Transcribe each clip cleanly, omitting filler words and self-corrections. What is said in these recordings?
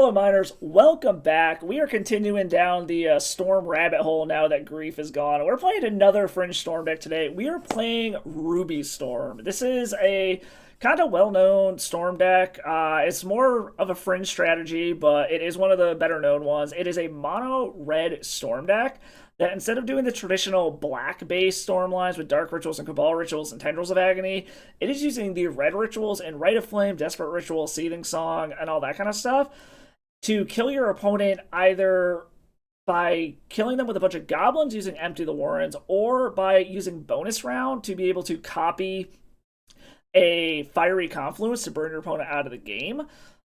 Hello, miners. Welcome back. We are continuing down the Storm rabbit hole now that Grief is gone. We're playing another Fringe Storm deck today. We are playing Ruby Storm. This is a kind of well-known Storm deck. It's more of a Fringe strategy, but it is one of the better-known ones. It is a mono-red Storm deck that instead of doing the traditional black-based storm lines with Dark Rituals and Cabal Rituals and Tendrils of Agony, it is using the red rituals and Rite of Flame, Desperate Ritual, Seething Song, and all that kind of stuff to kill your opponent either by killing them with a bunch of goblins using Empty the Warrens or by using bonus round to be able to copy a Fiery Confluence to burn your opponent out of the game.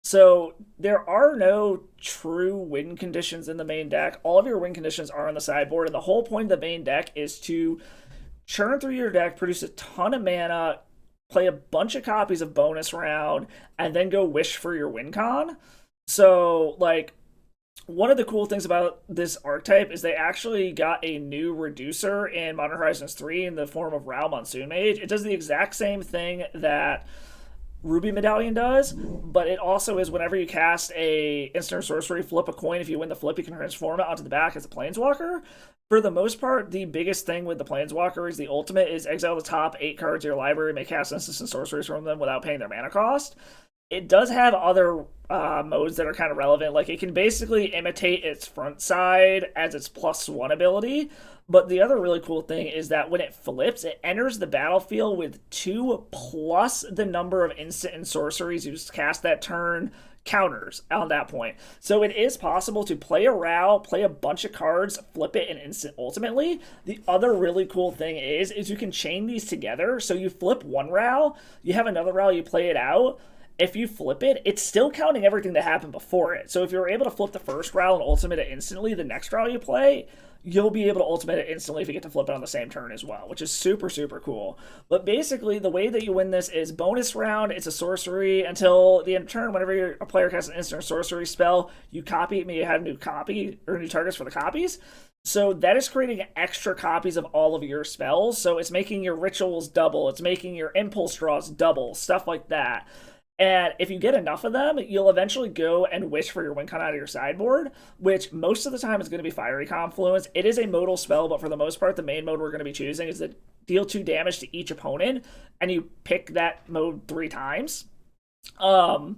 So there are no true win conditions in the main deck. All of your win conditions are on the sideboard, and the whole point of the main deck is to churn through your deck, produce a ton of mana, play a bunch of copies of bonus round, and then go wish for your win con. So, like, one of the cool things about this archetype is they actually got a new reducer in Modern Horizons 3 in the form of Ral Monsoon Mage. It does the exact same thing that Ruby Medallion does, but it also is whenever you cast a instant sorcery, flip a coin. If you win the flip, you can transform it onto the back as a Planeswalker. For the most part, the biggest thing with the Planeswalker is the ultimate is exile the top 8 cards of your library, may cast instants and sorceries from them without paying their mana cost. It does have other modes that are kind of relevant. Like, it can basically imitate its front side as its +1 ability. But the other really cool thing is that when it flips, it enters the battlefield with 2 plus the number of instant and sorceries you cast that turn counters on that point. So it is possible to play a Ral, play a bunch of cards, flip it, and instant ultimately. The other really cool thing is you can chain these together. So you flip one Ral, you have another Ral, you play it out. If you flip it, it's still counting everything that happened before it. So if you're able to flip the first Ral and ultimate it instantly, the next Ral you play, you'll be able to ultimate it instantly if you get to flip it on the same turn as well, which is super, super cool. But basically, the way that you win this is bonus round, it's a sorcery until the end of turn. Whenever a player casts an instant or sorcery spell, you copy it, may have new copy or new targets for the copies. So that is creating extra copies of all of your spells. So it's making your rituals double, it's making your impulse draws double, stuff like that. And if you get enough of them, you'll eventually go and wish for your win con out of your sideboard, which most of the time is going to be Fiery Confluence. It is a modal spell, but for the most part, the main mode we're going to be choosing is to deal 2 damage to each opponent, and you pick that mode 3 times. And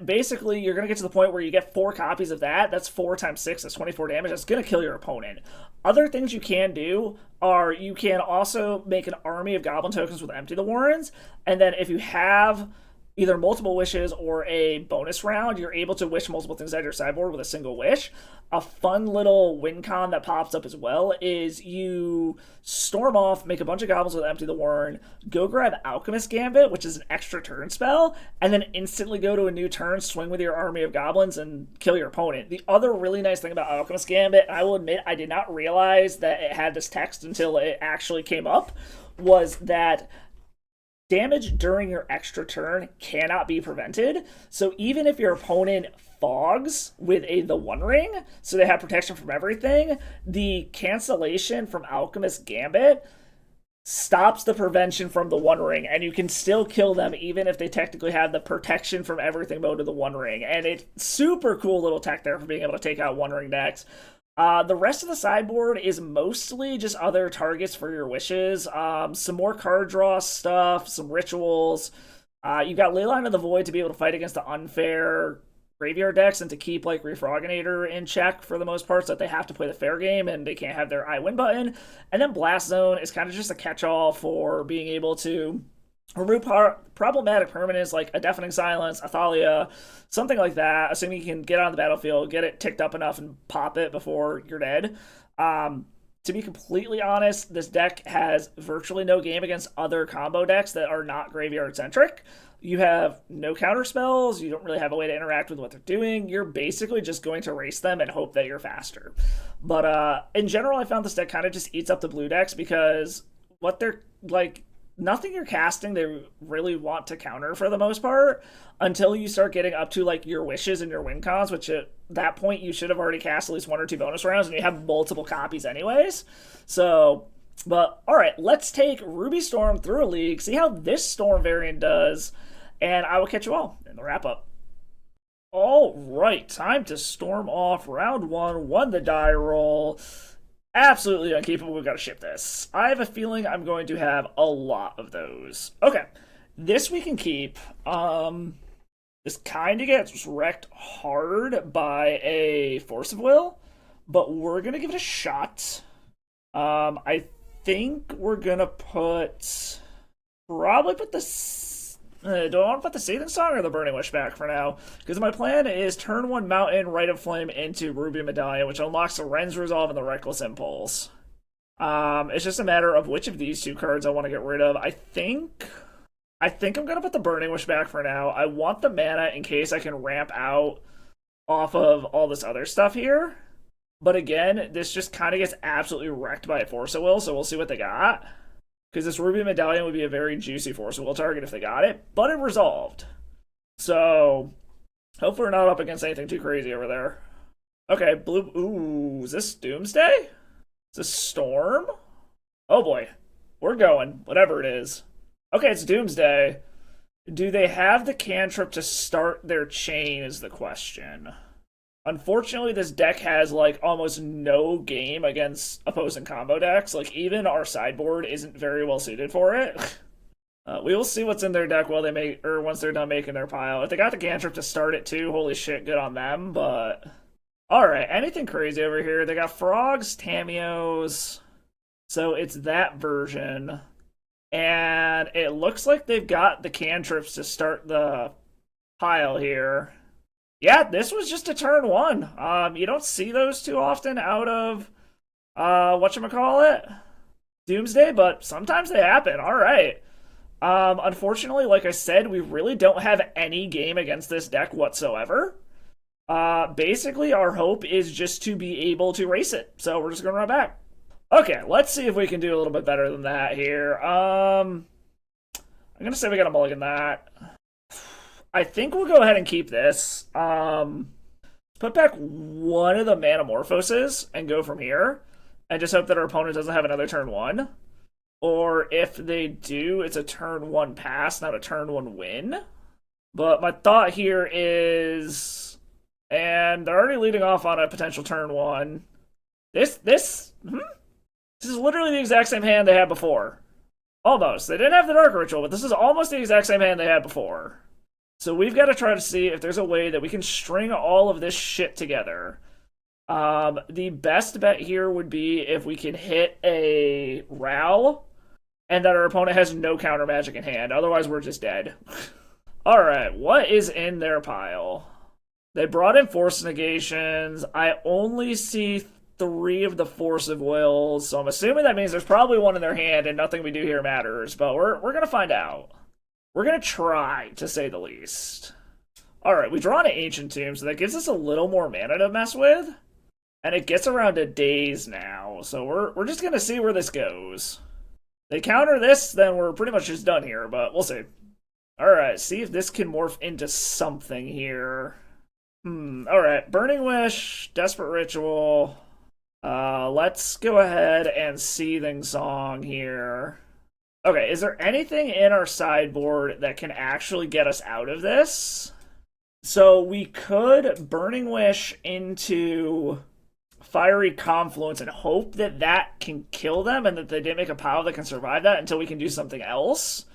basically, you're going to get to the point where you get 4 copies of that. That's 4 times 6, that's 24 damage. That's going to kill your opponent. Other things you can do are you can also make an army of Goblin tokens with Empty the Warrens, and then if you have either multiple wishes or a bonus round, you're able to wish multiple things out of your sideboard with a single wish. A fun little win con that pops up as well is you storm off, make a bunch of goblins with Empty the Warren, go grab Alchemist Gambit, which is an extra turn spell, and then instantly go to a new turn, swing with your army of goblins, and kill your opponent. The other really nice thing about Alchemist Gambit, I will admit I did not realize that it had this text until it actually came up, was that damage during your extra turn cannot be prevented. So even if your opponent fogs with the One Ring, so they have protection from everything, the cancellation from Alchemist Gambit stops the prevention from the One Ring, and you can still kill them even if they technically have the protection from everything mode of the One Ring. And it's super cool little tech there for being able to take out One Ring decks. The rest of the sideboard is mostly just other targets for your wishes. Some more card draw stuff, some rituals. You've got Leyline of the Void to be able to fight against the unfair graveyard decks and to keep like Refroginator in check for the most part, so that they have to play the fair game and they can't have their I win button. And then Blast Zone is kind of just a catch-all for being able to remove problematic permanents like a Deafening Silence, Athalia, something like that, assuming you can get on the battlefield, get it ticked up enough, and pop it before you're dead. To be completely honest, this deck has virtually no game against other combo decks that are not graveyard-centric. You have no counter spells, you don't really have a way to interact with what they're doing, you're basically just going to race them and hope that you're faster. But in general, I found this deck kind of just eats up the blue decks because what they're like, nothing you're casting they really want to counter for the most part until you start getting up to like your wishes and your win cons, which at that point you should have already cast at least 1 or 2 bonus rounds and you have multiple copies anyways. So, but all right, let's take Ruby Storm through a league, see how this Storm variant does, and I will catch you all in the wrap up. All right, time to storm off round one. Won the die roll. Absolutely unkeepable. We've got to ship this. I have a feeling I'm going to have a lot of those. Okay, this we can keep. This kind of gets wrecked hard by a Force of Will, but we're gonna give it a shot. I think we're gonna probably put the. Do I want to put the Seething Song or the Burning Wish back for now? Because my plan is turn one Mountain, Rite of Flame into Ruby Medallion, which unlocks the Ren's Resolve and the Reckless Impulse. It's just a matter of which of these two cards I want to get rid of. I think I'm gonna put the Burning Wish back for now. I want the mana in case I can ramp out off of all this other stuff here. But again, this just kind of gets absolutely wrecked by a Force of Will, so we'll see what they got. Because this Ruby Medallion would be a very juicy Force of Will target if they got it, but it resolved. So, hopefully we're not up against anything too crazy over there. Okay, blue. Ooh, is this Doomsday? Is this Storm? Oh boy, we're going, whatever it is. Okay, it's Doomsday. Do they have the cantrip to start their chain is the question. Unfortunately, this deck has, like, almost no game against opposing combo decks. Like, even our sideboard isn't very well suited for it. We will see what's in their deck while once they're done making their pile. If they got the cantrip to start it too, holy shit, good on them, but... Alright, anything crazy over here? They got Frogs, Tamios, so it's that version. And it looks like they've got the cantrips to start the pile here. Yeah, this was just a turn one. You don't see those too often out of whatchamacallit? Doomsday, but sometimes they happen. Alright. Unfortunately, like I said, we really don't have any game against this deck whatsoever. Basically, our hope is just to be able to race it. So we're just gonna run back. Okay, let's see if we can do a little bit better than that here. I'm gonna say we gotta mulligan that. I think we'll go ahead and keep this. Put back one of the Manamorphoses and go from here. And just hope that our opponent doesn't have another turn one. Or if they do, it's a turn one pass, not a turn one win. But my thought here is... And they're already leading off on a potential turn one. This is literally the exact same hand they had before. Almost. They didn't have the Dark Ritual, but this is almost the exact same hand they had before. So we've got to try to see if there's a way that we can string all of this shit together. The best bet here would be if we can hit a Ral, and that our opponent has no counter magic in hand. Otherwise, we're just dead. Alright, what is in their pile? They brought in Force Negations. I only see 3 of the Force of Wills, so I'm assuming that means there's probably one in their hand and nothing we do here matters, but we're going to find out. We're going to try, to say the least. Alright, we draw an Ancient Tomb, so that gives us a little more mana to mess with. And it gets around to Daze now, so we're just going to see where this goes. They counter this, then we're pretty much just done here, but we'll see. Alright, see if this can morph into something here. Alright, Burning Wish, Desperate Ritual. Let's go ahead and Seething Song here. Okay, is there anything in our sideboard that can actually get us out of this? So we could Burning Wish into Fiery Confluence and hope that that can kill them and that they didn't make a pile that can survive that until we can do something else.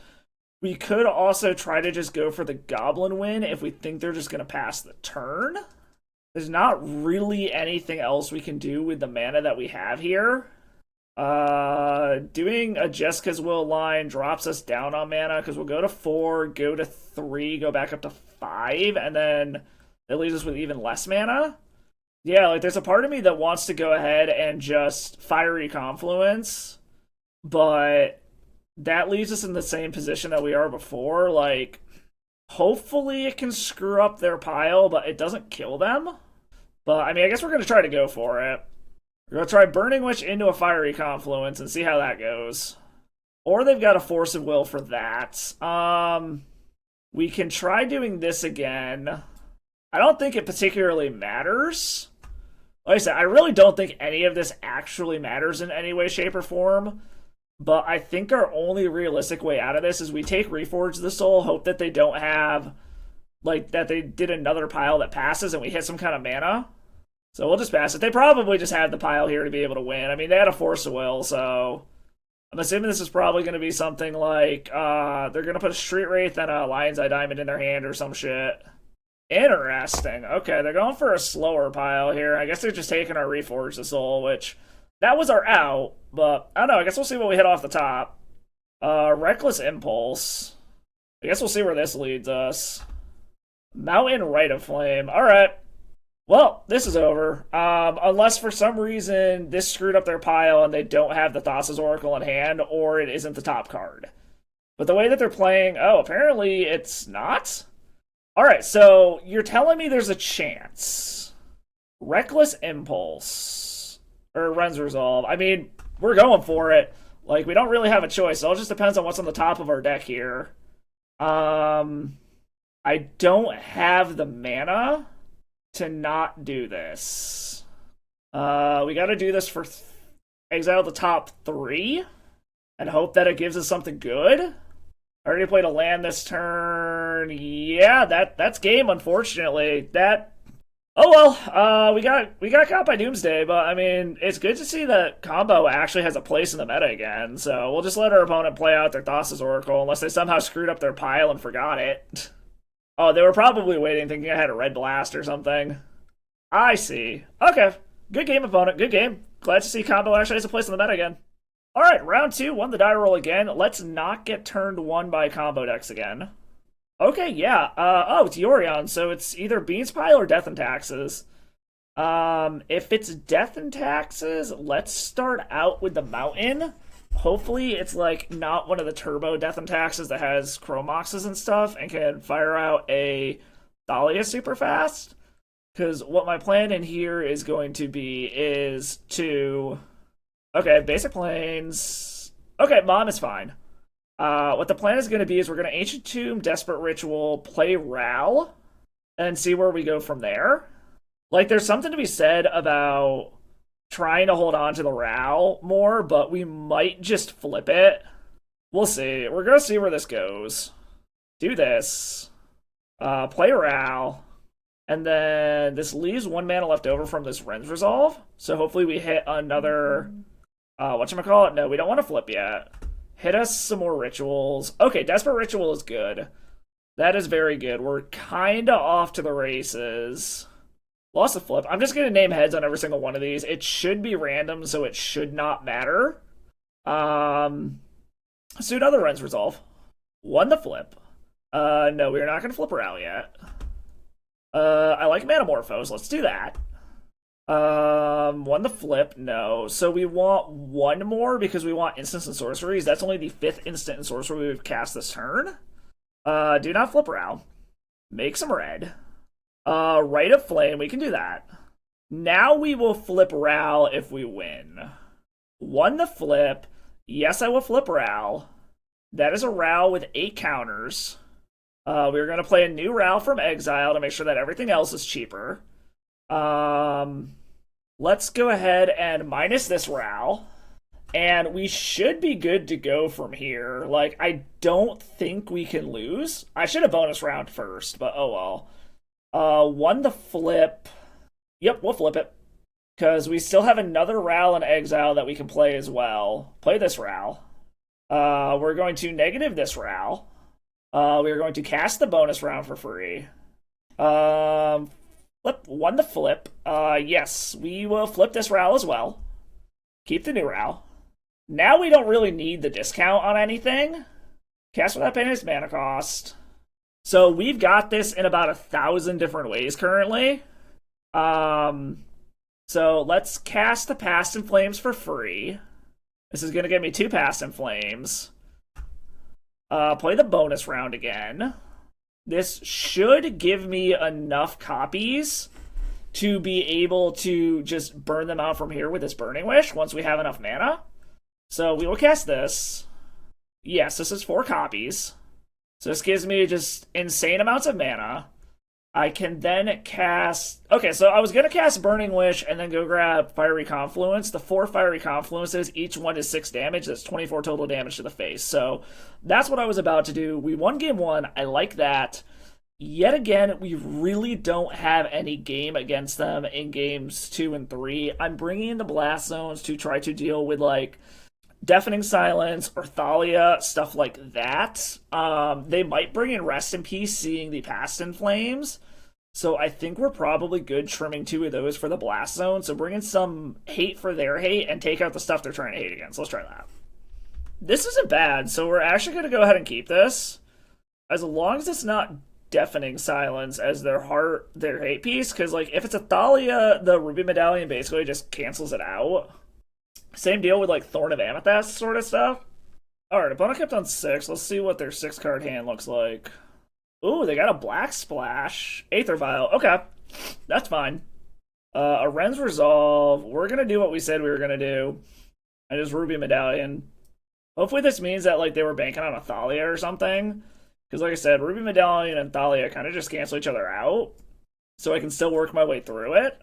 We could also try to just go for the Goblin Win if we think they're just going to pass the turn. There's not really anything else we can do with the mana that we have here. Doing a Jeska's Will line drops us down on mana because we'll go to 4, go to 3, go back up to 5, and then it leaves us with even less mana. Yeah, like there's a part of me that wants to go ahead and just Fiery Confluence, but that leaves us in the same position that we are before. Like, hopefully it can screw up their pile, but it doesn't kill them. But, I mean, I guess we're going to try to go for it. We're going to try Burning Witch into a Fiery Confluence and see how that goes. Or they've got a Force of Will for that. We can try doing this again. I don't think it particularly matters. Like I said, I really don't think any of this actually matters in any way, shape, or form. But I think our only realistic way out of this is we take Reforge the Soul, hope that they don't have like that they did another pile that passes and we hit some kind of mana. So we'll just pass it. They probably just had the pile here to be able to win. I mean, they had a Force of Will, so I'm assuming this is probably going to be something like they're going to put a Street Wraith and a Lion's Eye Diamond in their hand or some shit. Interesting. Okay, they're going for a slower pile here. I guess they're just taking our Reforge the Soul, which that was our out, but I don't know. I guess we'll see what we hit off the top. Reckless Impulse. I guess we'll see where this leads us. Mountain Rite of Flame. All right. Well, this is over. Unless for some reason this screwed up their pile and they don't have the Thassa's Oracle in hand, or it isn't the top card. But the way that they're playing, oh, apparently it's not? Alright, so you're telling me there's a chance. Reckless Impulse. Or Ren's Resolve. I mean, we're going for it. Like, we don't really have a choice. It all just depends on what's on the top of our deck here. I don't have the mana to not do this. We gotta do this for exile the top 3 and hope that it gives us something good. I already played a land this turn. Yeah, that's game, unfortunately. Oh well, we got caught by Doomsday, but I mean, it's good to see that combo actually has a place in the meta again, so we'll just let our opponent play out their Thassa's Oracle unless they somehow screwed up their pile and forgot it. Oh, they were probably waiting, thinking I had a Red Blast or something. I see. Okay. Good game, opponent. Good game. Glad to see combo actually has a place in the meta again. Alright, round 2. Won the die roll again. Let's not get turned 1 by combo decks again. Okay, yeah. Oh, it's Yorion, so it's either Beans Pile or Death and Taxes. If it's Death and Taxes, let's start out with the Mountain. Hopefully it's like not one of the turbo Death and Taxes that has Chromoxes and stuff and can fire out a Thalia super fast. Because what my plan in here is going to be is to... Okay, basic planes. Okay, Mom is fine. What the plan is going to be is we're going to Ancient Tomb, Desperate Ritual, play Ral, and see where we go from there. Like, there's something to be said about trying to hold on to the Ral more, but we might just flip it. We'll see. We're going to see where this goes. Do this. Play Ral. And then this leaves 1 mana left over from this Ren's Resolve. So hopefully we hit another... whatchamacallit? No, we don't want to flip yet. Hit us some more rituals. Okay, Desperate Ritual is good. That is very good. We're kind of off to the races. Lost a flip. I'm just going to name heads on every single one of these. It should be random, so it should not matter. Let's do another Ren's Resolve. Won the flip. No, we're not going to flip around yet. I like Manamorphose. Let's do that. Won the flip. No. So we want 1 more because we want instants and sorceries. That's only the 5th instant and sorcery we've cast this turn. Do not flip around. Make some red. Rite of Flame. We can do that. Now we will flip Ral if we win. Won the flip. Yes, I will flip Ral. That is a Ral with 8 counters. We're going to play a new Ral from exile to make sure that everything else is cheaper. Let's go ahead and minus this Ral. And we should be good to go from here. Like, I don't think we can lose. I should have bonus round first, but oh well. Won the flip. Yep, we'll flip it. Because we still have another Ral in exile that we can play as well. Play this Ral. We're going to negative this Ral. We're going to cast the bonus round for free. Flip. Won the flip. Yes, we will flip this Ral as well. Keep the new Ral. Now we don't really need the discount on anything. Cast without paying its mana cost. So we've got this in about 1,000 different ways currently. So let's cast the Past in Flames for free. This is going to give me 2 Past in Flames. Play the bonus round again. This should give me enough copies to be able to just burn them out from here with this Burning Wish once we have enough mana. So we will cast this. Yes, this is 4 copies. So this gives me just insane amounts of mana. I can then cast... Okay, so I was going to cast Burning Wish and then go grab Fiery Confluence. The 4 Fiery Confluences, each one is 6 damage. That's 24 total damage to the face. So that's what I was about to do. We won game 1. I like that. yet again, we really don't have any game against them in games 2 and 3. I'm bringing in the Blast Zones to try to deal with, like, Deafening Silence or Thalia, stuff like that. They might bring in Rest in Peace, seeing the Past in Flames. So I think we're probably good trimming 2 of those for the Blast Zone. So bring in some hate for their hate and take out the stuff they're trying to hate against. Let's try that. This isn't bad, so we're actually going to go ahead and keep this. As long as it's not Deafening Silence as their hate piece, because, like, if it's a Thalia, the Ruby Medallion basically just cancels it out. Same deal with, like, Thorn of Amethyst sort of stuff. Alright, opponent kept on 6. Let's see what their 6-card hand looks like. Ooh, they got a Black Splash. Aether Vial. Okay, that's fine. A Ren's Resolve. We're going to do what we said we were going to do. And just Ruby Medallion. Hopefully this means that, like, they were banking on a Thalia or something. Because, like I said, Ruby Medallion and Thalia kind of just cancel each other out. So I can still work my way through it.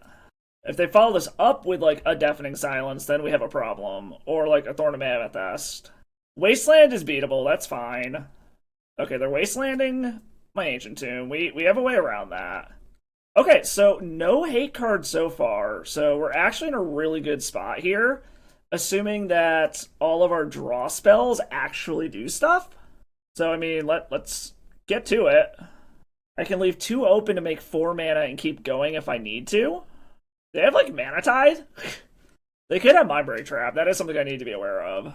If they follow this up with, like, a Deafening Silence, then we have a problem. Or, like, a Thorn of Amethyst. Wasteland is beatable. That's fine. Okay, they're Wastelanding my Ancient Tomb. We have a way around that. Okay, so no hate cards so far. So we're actually in a really good spot here. Assuming that all of our draw spells actually do stuff. So, I mean, let's get to it. I can leave 2 open to make 4 mana and keep going if I need to. They have, like, Mana Tide? They could have Mindbreak Trap. That is something I need to be aware of.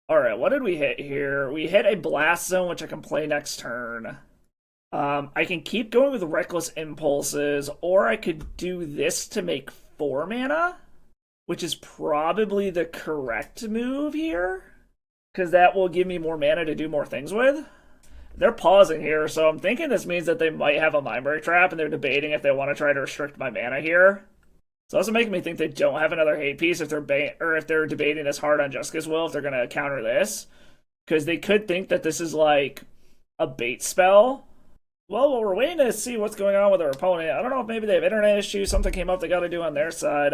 Alright, what did we hit here? We hit a Blast Zone, which I can play next turn. I can keep going with Reckless Impulses, or I could do this to make 4 mana, which is probably the correct move here, because that will give me more mana to do more things with. They're pausing here, so I'm thinking this means that they might have a Mindbreak Trap, and they're debating if they want to try to restrict my mana here. So that's making me think they don't have another hate piece if they're debating this hard on Justica's Will, if they're going to counter this. Because they could think that this is like a bait spell. Well, we're waiting to see what's going on with our opponent. I don't know if maybe they have internet issues, something came up they got to do on their side.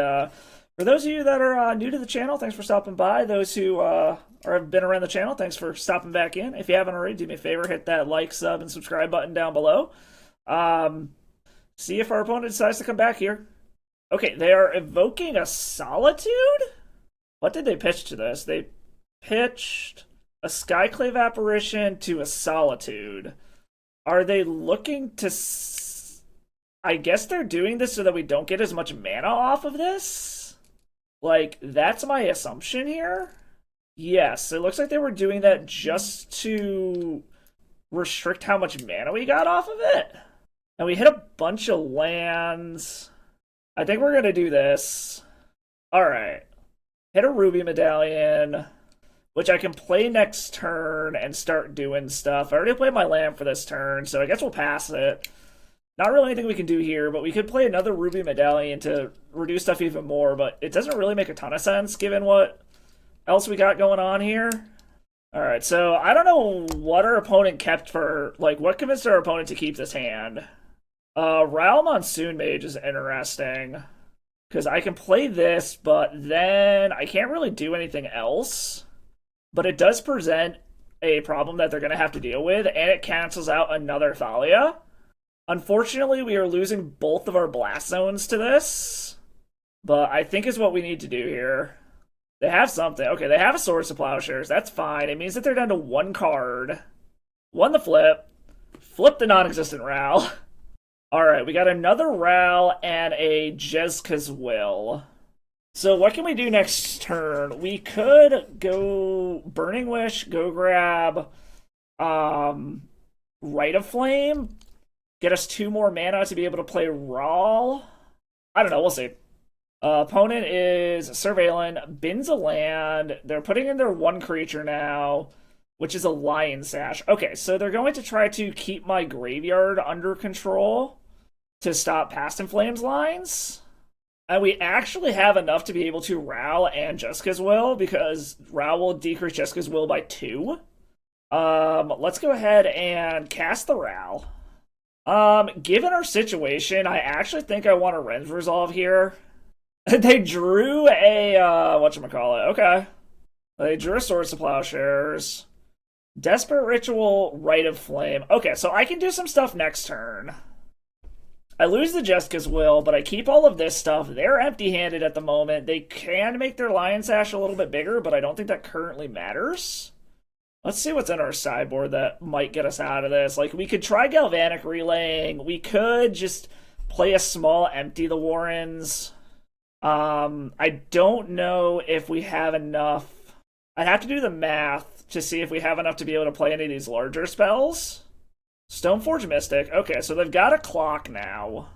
For those of you that are new to the channel, thanks for stopping by. Those who have been around the channel, thanks for stopping back in. If you haven't already, do me a favor, hit that like, sub, and subscribe button down below. See if our opponent decides to come back here. Okay, they are evoking a Solitude? What did they pitch to this? They pitched a Skyclave Apparition to a Solitude. Are they looking to... I guess they're doing this so that we don't get as much mana off of this? Like, that's my assumption here? Yes, it looks like they were doing that just to restrict how much mana we got off of it. And we hit a bunch of lands. I think we're going to do this. Alright. Hit a Ruby Medallion, which I can play next turn and start doing stuff. I already played my land for this turn, so I guess we'll pass it. Not really anything we can do here, but we could play another Ruby Medallion to reduce stuff even more, but it doesn't really make a ton of sense given what else we got going on here. Alright, so I don't know what our opponent kept for, like, what convinced our opponent to keep this hand. Ral Monsoon Mage is interesting, because I can play this, but then I can't really do anything else. But it does present a problem that they're going to have to deal with, and it cancels out another Thalia. Unfortunately, we are losing both of our Blast Zones to this, but I think is what we need to do here. They have something. Okay, they have a Swords to Plowshares. That's fine. It means that they're down to 1 card. Won the flip. Flip the non-existent Ral. Alright, we got another Ral and a Jeska's Will. So what can we do next turn? We could go Burning Wish, go grab Rite of Flame, get us 2 more mana to be able to play Rawl. I don't know, we'll see. Opponent is Surveillant, bins a land. They're putting in their 1 creature now, which is a Lion Sash. Okay, so they're going to try to keep my graveyard under control to stop Past in Flames lines. And we actually have enough to be able to Ral and Jeska's Will, because Ral will decrease Jeska's Will by 2. Let's go ahead and cast the Ral. Given our situation, I actually think I want a Ren's Resolve here. They drew a, whatchamacallit, okay. They drew a Swords to Plowshares. Desperate Ritual, Rite of Flame. Okay, so I can do some stuff next turn. I lose the Jeska's Will, but I keep all of this stuff. They're empty-handed at the moment. They can make their Lion Sash a little bit bigger, but I don't think that currently matters. Let's see what's in our sideboard that might get us out of this. Like, we could try Galvanic Relaying. We could just play a small Empty the Warrens. I don't know if we have enough. I'd have to do the math to see if we have enough to be able to play any of these larger spells. Stoneforge Mystic. Okay, so they've got a clock now.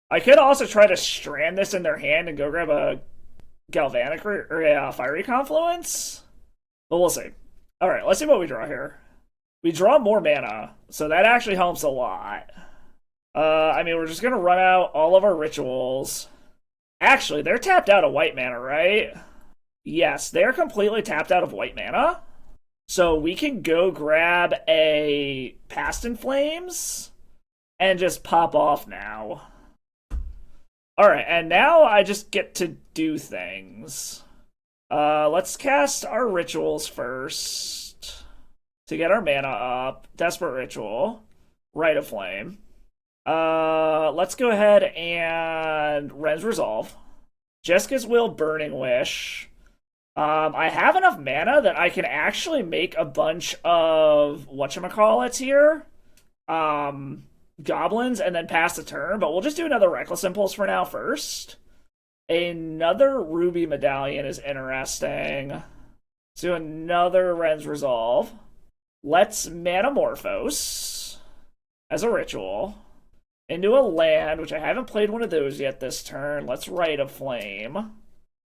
I could also try to strand this in their hand and go grab a Galvanic or a Fiery Confluence. But we'll see. Alright, let's see what we draw here. We draw more mana, so that actually helps a lot. I mean, we're just going to run out all of our rituals. Actually, they're tapped out of white mana, right? Yes, they're completely tapped out of white mana. So we can go grab a Past in Flames and just pop off now. Alright, and now I just get to do things. Let's cast our rituals first to get our mana up. Desperate Ritual, Rite of Flame. Let's go ahead and Ren's Resolve. Jeska's Will, Burning Wish. I have enough mana that I can actually make a bunch of whatchamacallits here. Goblins and then pass the turn, but we'll just do another Reckless Impulse for now first. Another Ruby Medallion is interesting. Let's do another Ren's Resolve. Let's Manamorphose as a ritual into a land, which I haven't played one of those yet this turn. Let's Rite of Flame.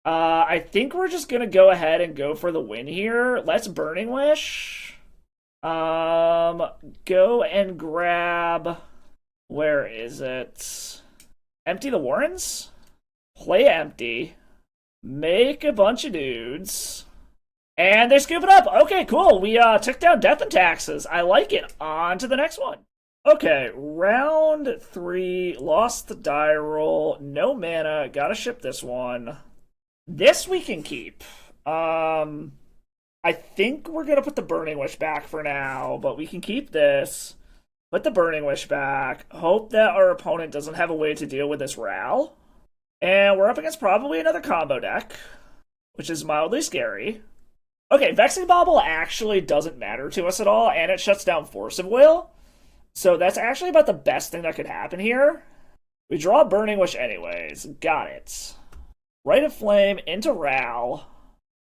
I think we're just gonna go ahead and go for the win here. Let's Burning Wish. Go and grab... Where is it? Empty the Warrens? Play Empty. Make a bunch of dudes. And they scoop it up. Okay, cool. We took down Death and Taxes. I like it. On to the next one. Okay, round 3. Lost the die roll. No mana. Gotta ship this one. This we can keep. I think we're gonna put the Burning Wish back for now, but we can keep this. Put the Burning Wish back. Hope that our opponent doesn't have a way to deal with this Ral. And we're up against probably another combo deck, which is mildly scary. Okay, Vexing Bauble actually doesn't matter to us at all, and it shuts down Force of Will. So that's actually about the best thing that could happen here. We draw Burning Wish anyways. Got it. Rite of Flame into Ral.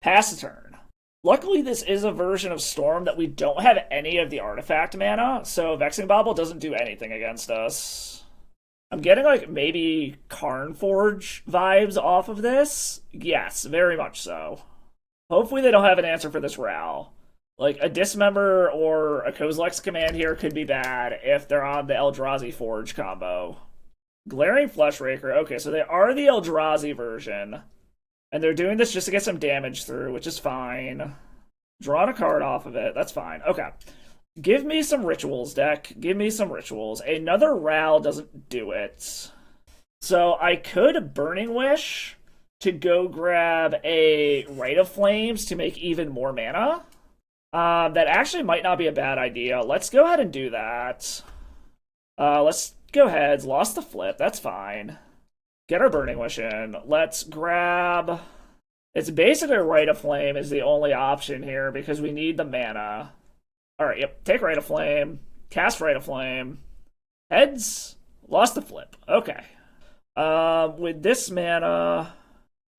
Pass the turn. Luckily, this is a version of Storm that we don't have any of the artifact mana, so Vexing Bauble doesn't do anything against us. I'm getting, like, maybe Karnforge vibes off of this. Yes, very much so. Hopefully they don't have an answer for this Ral. Like, a Dismember or a Kozilek's Command here could be bad if they're on the Eldrazi Forge combo. Glaring Fleshraker. Okay, so they are the Eldrazi version. And they're doing this just to get some damage through, which is fine. Drawing a card off of it. That's fine. Okay. Give me some rituals, deck. Give me some rituals. Another Ral doesn't do it. So I could Burning Wish to go grab a Rite of Flames to make even more mana. That actually might not be a bad idea. Let's go ahead and do that. Let's go ahead. Lost the flip. That's fine. Get our Burning Wish in. Let's grab... It's basically Rite of Flame is the only option here because we need the mana. Alright, yep. Take Rite of Flame. Cast Rite of Flame. Heads. Lost the flip. Okay. With this mana...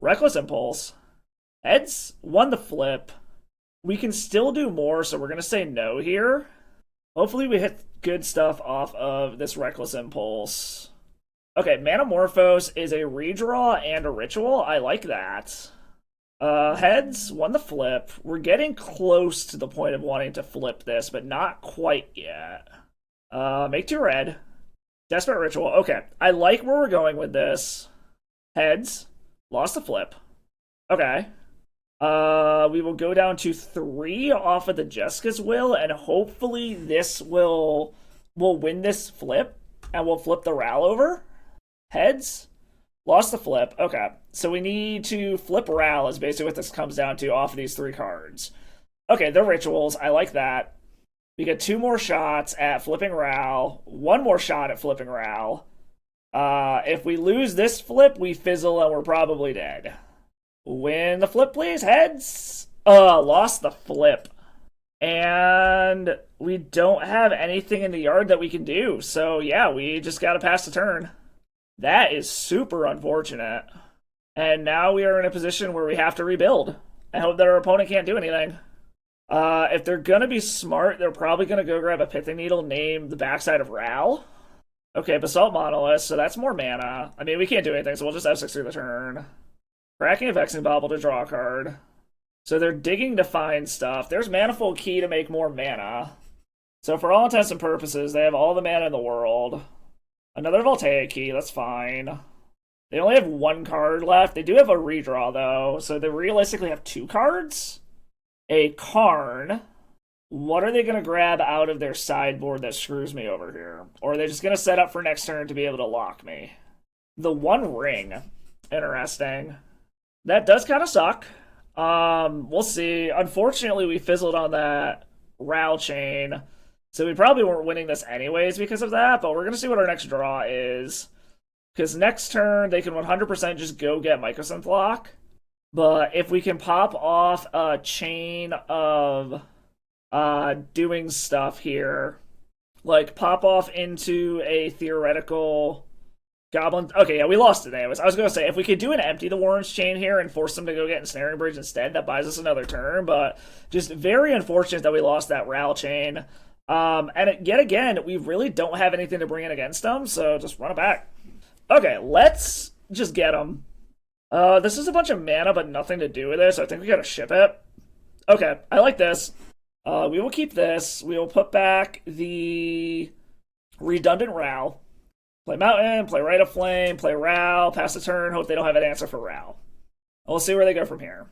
Reckless Impulse. Heads. Won the flip. We can still do more, so we're going to say no here. Hopefully we hit good stuff off of this Reckless Impulse. Okay, Manamorphose is a redraw and a ritual. I like that. Heads, won the flip. We're getting close to the point of wanting to flip this, but not quite yet. Make 2 red. Desperate Ritual. Okay, I like where we're going with this. Heads, lost the flip. Okay. We will go down to 3 off of the Jeska's Will, and hopefully this will win this flip, and we'll flip the Ral over. Heads, lost the flip. Okay, so we need to flip Ral is basically what this comes down to off of these 3 cards. Okay, the rituals. I like that. We get 2 more shots at flipping Ral, 1 more shot at flipping Ral. If we lose this flip, we fizzle and we're probably dead. Win the flip, please. Heads. Lost the flip. And we don't have anything in the yard that we can do. So yeah, we just gotta pass the turn. That is super unfortunate. And now we are in a position where we have to rebuild. I hope that our opponent can't do anything. If they're gonna be smart, they're probably gonna go grab a Pithing Needle, name the backside of Ral. Okay, Basalt Monolith, so that's more mana. I mean, we can't do anything, so we'll just F6 through the turn. Cracking a Vexing Bauble to draw a card. So they're digging to find stuff. There's Manifold Key to make more mana. So for all intents and purposes, they have all the mana in the world. Another Voltaic Key, that's fine. They only have 1 card left. They do have a redraw, though, so they realistically have 2 cards. A Karn. What are they going to grab out of their sideboard that screws me over here? Or are they just going to set up for next turn to be able to lock me? The One Ring. Interesting. That does kind of suck. We'll see. Unfortunately, we fizzled on that Ral chain, so we probably weren't winning this anyways because of that, but we're going to see what our next draw is. Because next turn, they can 100% just go get Mycosynth Lock. But if we can pop off a chain of doing stuff here, like pop off into a theoretical Goblin. Okay, yeah, we lost it anyways. I was going to say, if we could do an Empty the Warrens chain here and force them to go get Ensnaring Bridge instead, that buys us another turn, but just very unfortunate that we lost that Ral chain. Yet again, we really don't have anything to bring in against them, so just run it back. Okay, let's just get them. This is a bunch of mana, but nothing to do with it, so I think we gotta ship it. Okay, I like this. We will keep this. We will put back the redundant Ral. Play Mountain, play Rite of Flame, play Ral, pass the turn, hope they don't have an answer for Ral. We'll see where they go from here.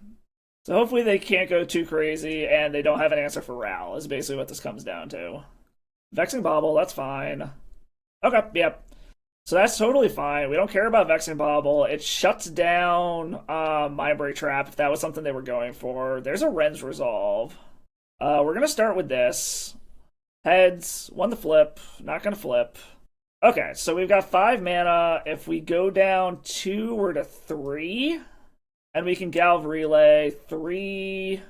So hopefully they can't go too crazy and they don't have an answer for Ral, is basically what this comes down to. Vexing Bauble, that's fine. Okay, yep. So that's totally fine. We don't care about Vexing Bauble. It shuts down Mindbreak Trap if that was something they were going for. There's a Ren's Resolve. We're going to start with this. Heads, 1 to flip, not going to flip. Okay, so we've got 5 mana. If we go down 2, we're to 3. And we can Galv Relay. 3.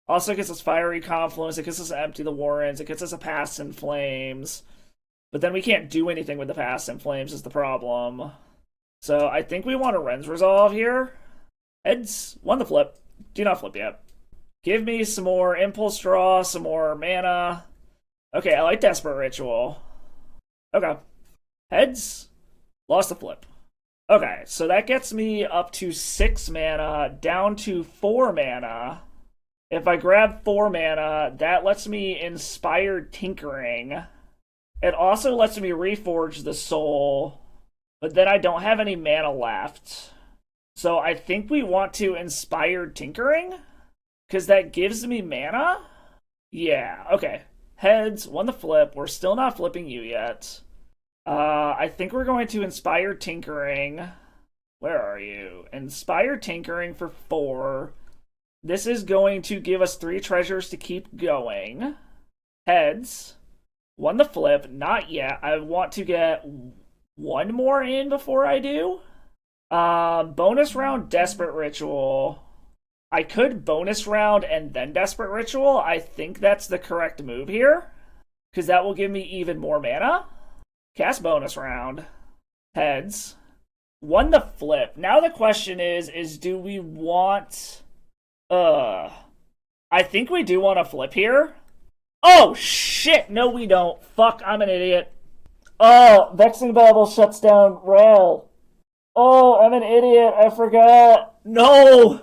Also gets us Fiery Confluence. It gets us Empty the Warrens. It gets us a Past in Flames. But then we can't do anything with the Past in Flames is the problem. So I think we want a Ren's Resolve here. Heads, 1 to flip. Do not flip yet. Give me some more Impulse Draw, some more mana. Okay, I like Desperate Ritual. Okay. Heads, lost the flip. Okay, so that gets me up to 6 mana, down to 4 mana. If I grab 4 mana, that lets me Inspired Tinkering. It also lets me Reforge the Soul, but then I don't have any mana left. So I think we want to Inspired Tinkering, because that gives me mana? Yeah, okay. Heads, 1 to flip. We're still not flipping you yet. I think we're going to Inspire Tinkering. Where are you? Inspire Tinkering for 4. This is going to give us 3 treasures to keep going. Heads. 1 to flip. Not yet. I want to get 1 more in before I do. Bonus round Desperate Ritual. I could bonus round and then Desperate Ritual. I think that's the correct move here, because that will give me even more mana. Cast bonus round. Heads. 1 to flip. Now the question is do we want... I think we do want to flip here. Oh, shit! No, we don't. Fuck, I'm an idiot. Oh, Vexing Bauble shuts down Ral. Oh, I'm an idiot. I forgot. No!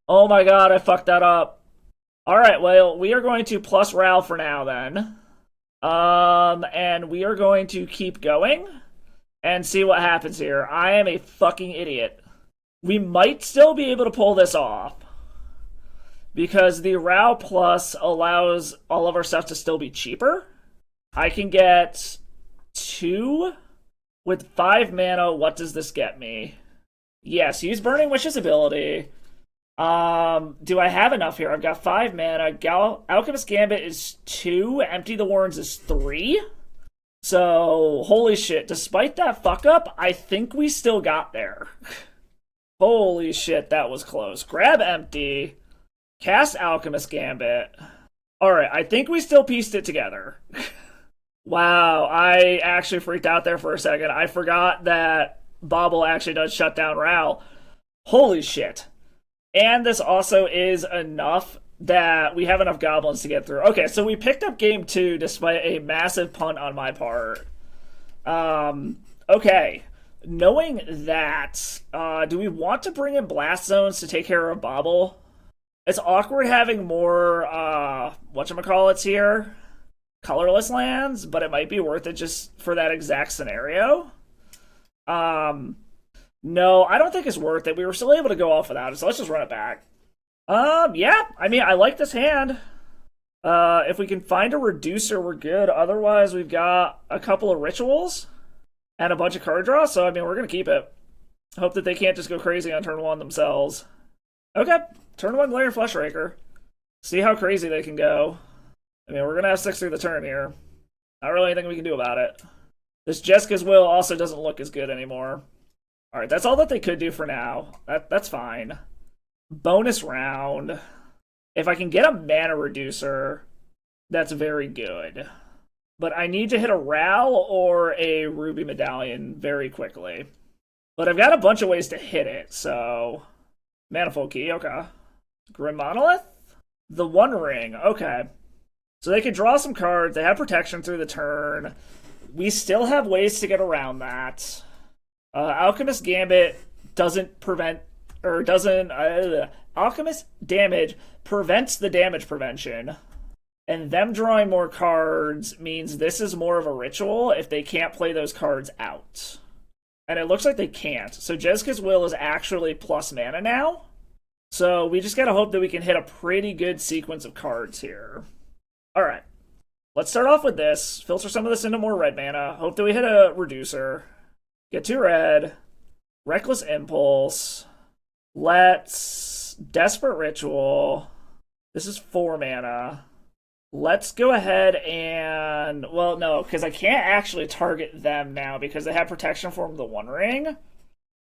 Oh my god, I fucked that up. Alright, well, we are going to plus Ral for now, then. And we are going to keep going and see what happens here. I am a fucking idiot. We might still be able to pull this off, because the Ral Plus allows all of our stuff to still be cheaper. I can get 2 with 5 mana. What does this get me? Yes, use Burning Wish's ability. Do I have enough here? I've got 5 mana. Alchemist Gambit is 2. Empty the Warrens is 3. So, holy shit. Despite that fuck up, I think we still got there. Holy shit, that was close. Grab Empty. Cast Alchemist Gambit. Alright, I think we still pieced it together. Wow, I actually freaked out there for a second. I forgot that Bobble actually does shut down Ral. Holy shit. And this also is enough that we have enough goblins to get through. Okay, so we picked up game 2 despite a massive punt on my part. Okay. Knowing that, do we want to bring in Blast Zones to take care of Bobble? It's awkward having more, whatchamacallits here. Colorless lands, but it might be worth it just for that exact scenario. No, I don't think it's worth it. We were still able to go off without it, so let's just run it back. Yeah, I mean, I like this hand. If we can find a reducer, we're good. Otherwise, we've got a couple of rituals and a bunch of card draws, so I mean, we're gonna keep it. Hope that they can't just go crazy on turn 1 themselves. Okay, turn 1 Glaring Fleshraker. See how crazy they can go. I mean, we're gonna have 6 through the turn here. Not really anything we can do about it. This Jeska's Will also doesn't look as good anymore. Alright, that's all that they could do for now. That's fine. Bonus round. If I can get a mana reducer, that's very good. But I need to hit a Ral or a Ruby Medallion very quickly. But I've got a bunch of ways to hit it, so... Manifold Key, okay. Grim Monolith? The One Ring, okay. So they can draw some cards, they have protection through the turn. We still have ways to get around that. Alchemist Gambit doesn't prevent, or doesn't, Alchemist damage prevents the damage prevention. And them drawing more cards means this is more of a ritual if they can't play those cards out. And it looks like they can't. So Jeska's Will is actually plus mana now. So we just gotta hope that we can hit a pretty good sequence of cards here. Alright. Let's start off with this. Filter some of this into more red mana. Hope that we hit a reducer. Get 2 red. Reckless Impulse. Let's... Desperate Ritual. This is 4 mana. Let's go ahead and... Well, no, because I can't actually target them now because they have protection from the One Ring.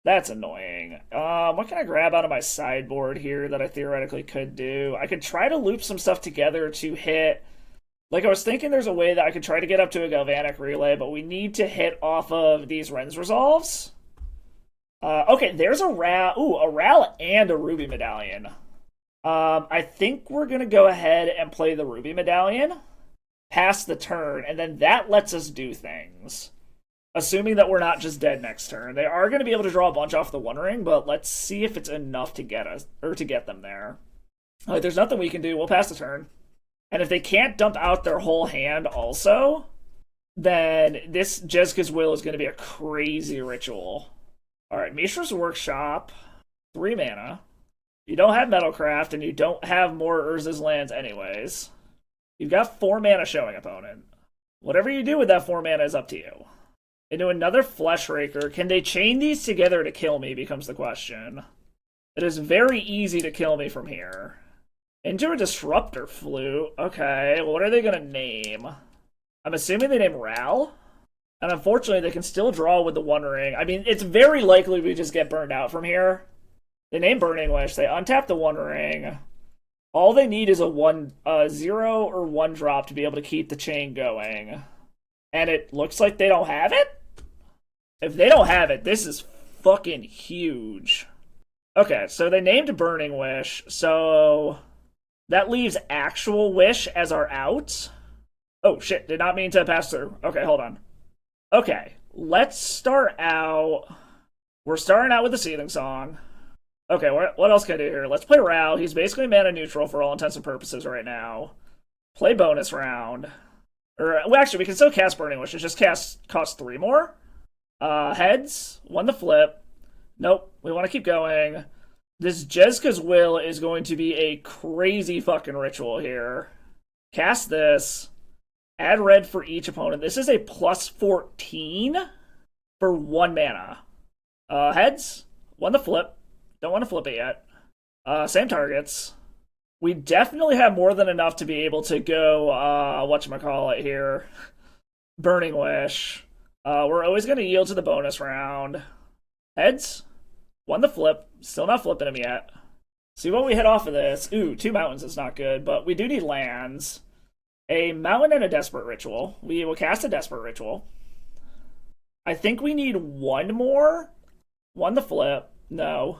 That's annoying. What can I grab out of my sideboard here that I theoretically could do? I could try to loop some stuff together to hit... Like, I was thinking there's a way that I could try to get up to a Galvanic Relay, but we need to hit off of these Ren's Resolves. Okay, there's a Ral... Ooh, a Ral and a Ruby Medallion. I think we're going to go ahead and play the Ruby Medallion past the turn, and then that lets us do things. Assuming that we're not just dead next turn. They are going to be able to draw a bunch off the One Ring, but let's see if it's enough to get us, or to get them there. There's nothing we can do. We'll pass the turn. And if they can't dump out their whole hand also, then this Jeska's Will is going to be a crazy ritual. Alright, Mishra's Workshop. 3 mana. You don't have Metalcraft, and you don't have more Urza's lands anyways. You've got 4 mana showing opponent. Whatever you do with that 4 mana is up to you. Into another Fleshraker. Can they chain these together to kill me becomes the question. It is very easy to kill me from here. Into a Disruptor Flute. Okay, well, what are they going to name? I'm assuming they name Ral? And unfortunately, they can still draw with the One Ring. I mean, it's very likely we just get burned out from here. They name Burning Wish. They untap the One Ring. All they need is a 0 or 1 drop to be able to keep the chain going. And it looks like they don't have it? If they don't have it, this is fucking huge. Okay, so they named Burning Wish, so... That leaves Actual Wish as our out. Oh, shit. Did not mean to pass through. Okay, hold on. Okay, let's start out... We're starting out with the Seething Song. Okay, what else can I do here? Let's play Ral. He's basically mana neutral for all intents and purposes right now. Play bonus round. Or, well, actually, we can still cast Burning Wish. It just costs 3 more. Heads. 1 to flip. Nope. We want to keep going. This Jeska's Will is going to be a crazy fucking ritual here. Cast this. Add red for each opponent. This is a plus 14 for 1 mana. Heads. 1 to flip. Don't want to flip it yet. Same targets. We definitely have more than enough to be able to go, whatchamacallit here. Burning Wish. We're always going to yield to the bonus round. Heads. Won the flip. Still not flipping him yet. See what we hit off of this. Ooh, 2 mountains is not good, but we do need lands. A mountain and a Desperate Ritual. We will cast a Desperate Ritual. I think we need 1 more. 1 the flip. No.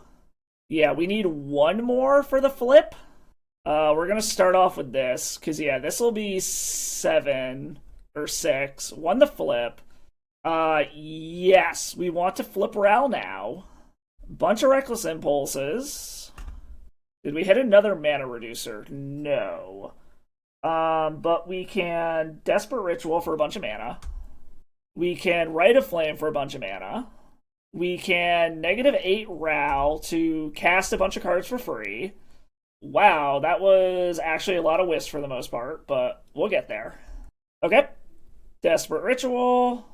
Yeah, we need 1 more for the flip. We're going to start off with this, because, yeah, this will be 7 or 6. 1 the flip. Yes, we want to flip Ral now. Bunch of Reckless Impulses. Did we hit another mana reducer? No. But we can Desperate Ritual for a bunch of mana. We can Rite of Flame for a bunch of mana. We can -8 Ral to cast a bunch of cards for free. Wow, that was actually a lot of wisps for the most part, but we'll get there. Okay. Desperate Ritual.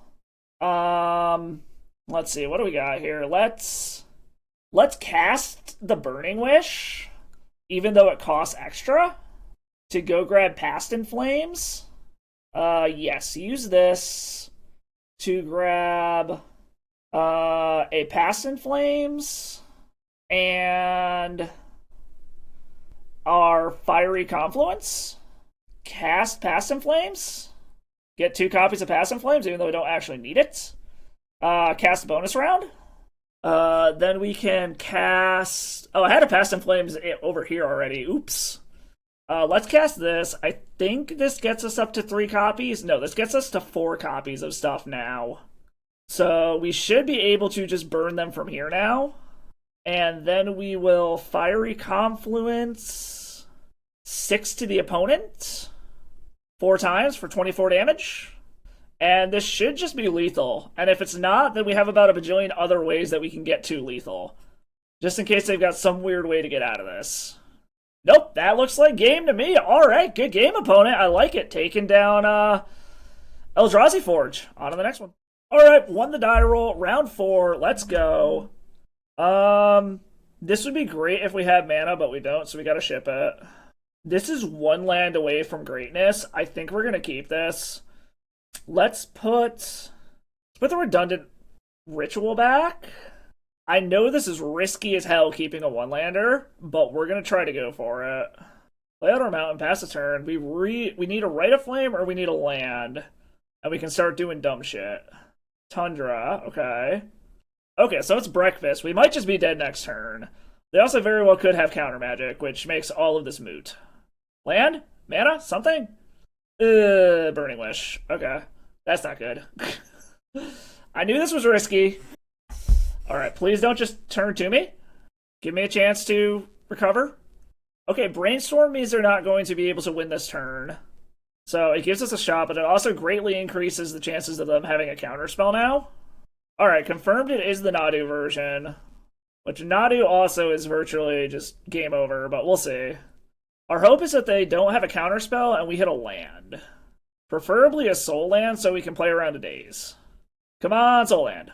Let's see, what do we got here? Let's cast the Burning Wish, even though it costs extra, to go grab Past in Flames. Yes, use this to grab a Past in Flames and our Fiery Confluence. Cast Past in Flames. Get 2 copies of Past in Flames, even though we don't actually need it. Cast bonus round. Then we can cast... Oh, I had a Past in Flames over here already. Oops. Let's cast this. I think this gets us up to 3 copies. No, this gets us to 4 copies of stuff now. So we should be able to just burn them from here now. And then we will Fiery Confluence 6 to the opponent 4 times for 24 damage. And this should just be lethal. And if it's not, then we have about a bajillion other ways that we can get to lethal. Just in case they've got some weird way to get out of this. Nope, that looks like game to me. Alright, good game, opponent. I like it. Taking down Eldrazi Forge. On to the next one. Alright, won the die roll. Round 4. Let's go. This would be great if we had mana, but we don't, so we gotta ship it. This is 1 land away from greatness. I think we're gonna keep this. Let's put the redundant ritual back. I know this is risky as hell keeping a 1-lander, but we're gonna try to go for it. Play out our mountain, pass a turn. We need a Rite of Flame or we need a land, and we can start doing dumb shit. Tundra, okay. Okay, so it's breakfast. We might just be dead next turn. They also very well could have counter magic, which makes all of this moot. Land? Mana? Something? Burning Wish. Okay. That's not good. I knew this was risky. Alright, please don't just turn to me. Give me a chance to recover. Okay, Brainstorm means they're not going to be able to win this turn. So it gives us a shot, but it also greatly increases the chances of them having a counterspell now. Alright, confirmed it is the Nadu version. Which Nadu also is virtually just game over, but we'll see. Our hope is that they don't have a counterspell and we hit a land. Preferably a soul land so we can play around a daze. Come on, soul land.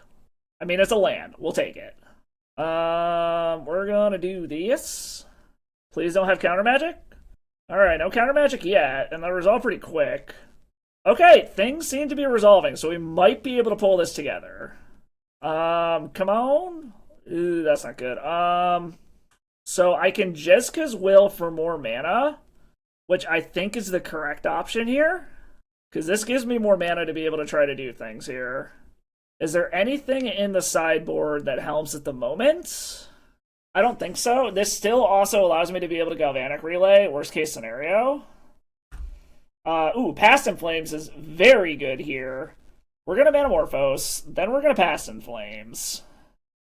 I mean, it's a land. We'll take it. We're gonna do this. Please don't have counter magic. Alright, no counter magic yet, and they'll resolve pretty quick. Okay, things seem to be resolving, so we might be able to pull this together. Come on. Ooh, that's not good. So I can Jeska's Will for more mana, which I think is the correct option here. Because this gives me more mana to be able to try to do things here. Is there anything in the sideboard that helps at the moment? I don't think so. This still also allows me to be able to Galvanic Relay, worst case scenario. Ooh, Past in Flames is very good here. We're going to Manamorphose, then we're going to Past in Flames.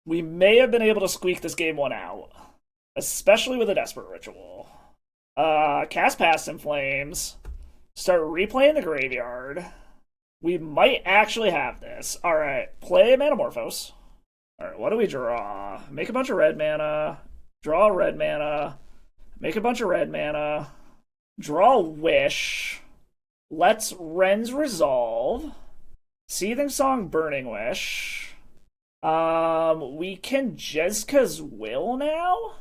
We may have been able to squeak this game 1 out. Especially with a Desperate Ritual. Cast Past in Flames. Start replaying the graveyard. We might actually have this. Alright, play Manamorphose. Alright, what do we draw? Make a bunch of red mana. Draw red mana. Make a bunch of red mana. Draw Wish. Let's Ren's Resolve. Seething Song, Burning Wish. We can Jeska's Will now?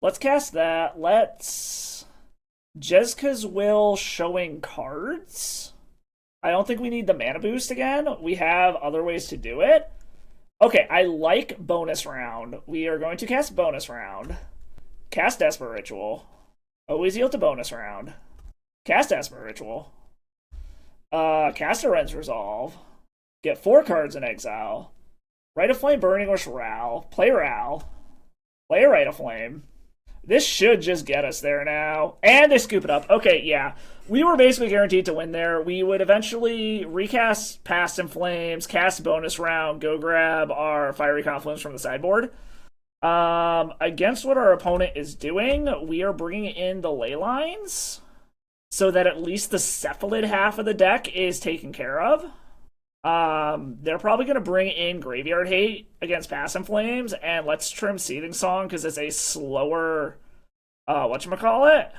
Let's cast that. Let's Jezka's Will showing cards. I don't think we need the mana boost again. We have other ways to do it. Okay, I like bonus round. We are going to cast bonus round. Cast Desperate Ritual. Always yield to bonus round. Cast Desperate Ritual. Cast Aren's Resolve. Get 4 cards in exile. Rite of Flame, Burning Wish, Ral. Play Ral. Play a Rite of Flame. This should just get us there now. And they scoop it up. Okay, yeah. We were basically guaranteed to win there. We would eventually recast Past in Flames, cast bonus round, go grab our Fiery Confluence from the sideboard. Against what our opponent is doing, we are bringing in the ley lines so that at least the Cephalid half of the deck is taken care of. They're probably going to bring in Graveyard Hate against Past in Flames, and let's trim Seething Song because it's a slower, whatchamacallit?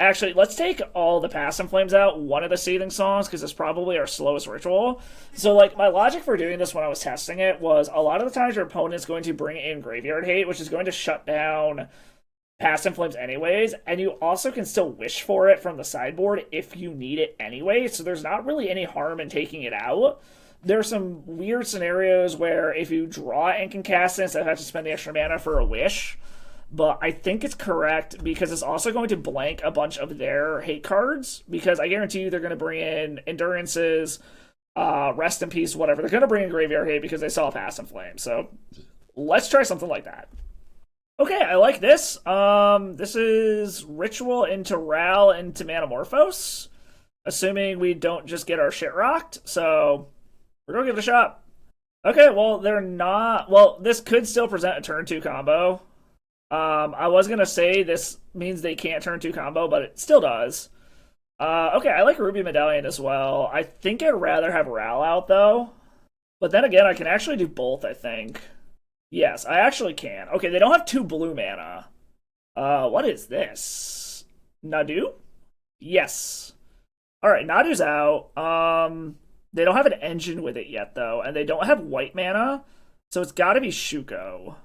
Actually, let's take all the Past in Flames out, one of the Seething Songs, because it's probably our slowest ritual. So, like, my logic for doing this when I was testing it was a lot of the times your opponent's going to bring in Graveyard Hate, which is going to shut down Past in Flames anyways, and you also can still wish for it from the sideboard if you need it anyway, so there's not really any harm in taking it out. There's some weird scenarios where if you draw it and can cast it instead of having to spend the extra mana for a wish, but I think it's correct because it's also going to blank a bunch of their hate cards, because I guarantee you they're going to bring in Endurances, Rest in Peace, whatever. They're going to bring in Graveyard Hate because they saw Past in Flames, so let's try something like that. Okay, I like this. This is Ritual into Ral into Manamorphose, assuming we don't just get our shit rocked, so we're gonna give it a shot. Okay, well, they're not... Well, this could still present a turn 2 combo. I was gonna say this means they can't turn 2 combo, but it still does. Okay, I like Ruby Medallion as well. I think I'd rather have Ral out, though. But then again, I can actually do both, I think. Yes, I actually can. Okay, they don't have 2 blue mana. What is this? Nadu? Yes. Alright, Nadu's out. They don't have an engine with it yet, though, and they don't have white mana, so it's gotta be Shuko.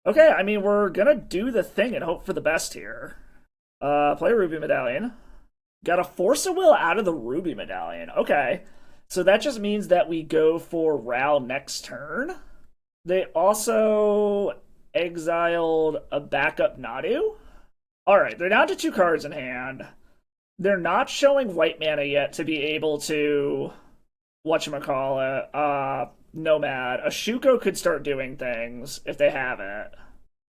Okay, I mean, we're gonna do the thing and hope for the best here. Play Ruby Medallion. Got a Force of Will out of the Ruby Medallion. Okay, so that just means that we go for Ral next turn. They also exiled a backup Nadu. Alright, they're down to 2 cards in hand. They're not showing white mana yet to be able to... whatchamacallit? Nomad. A Shuko could start doing things if they have it.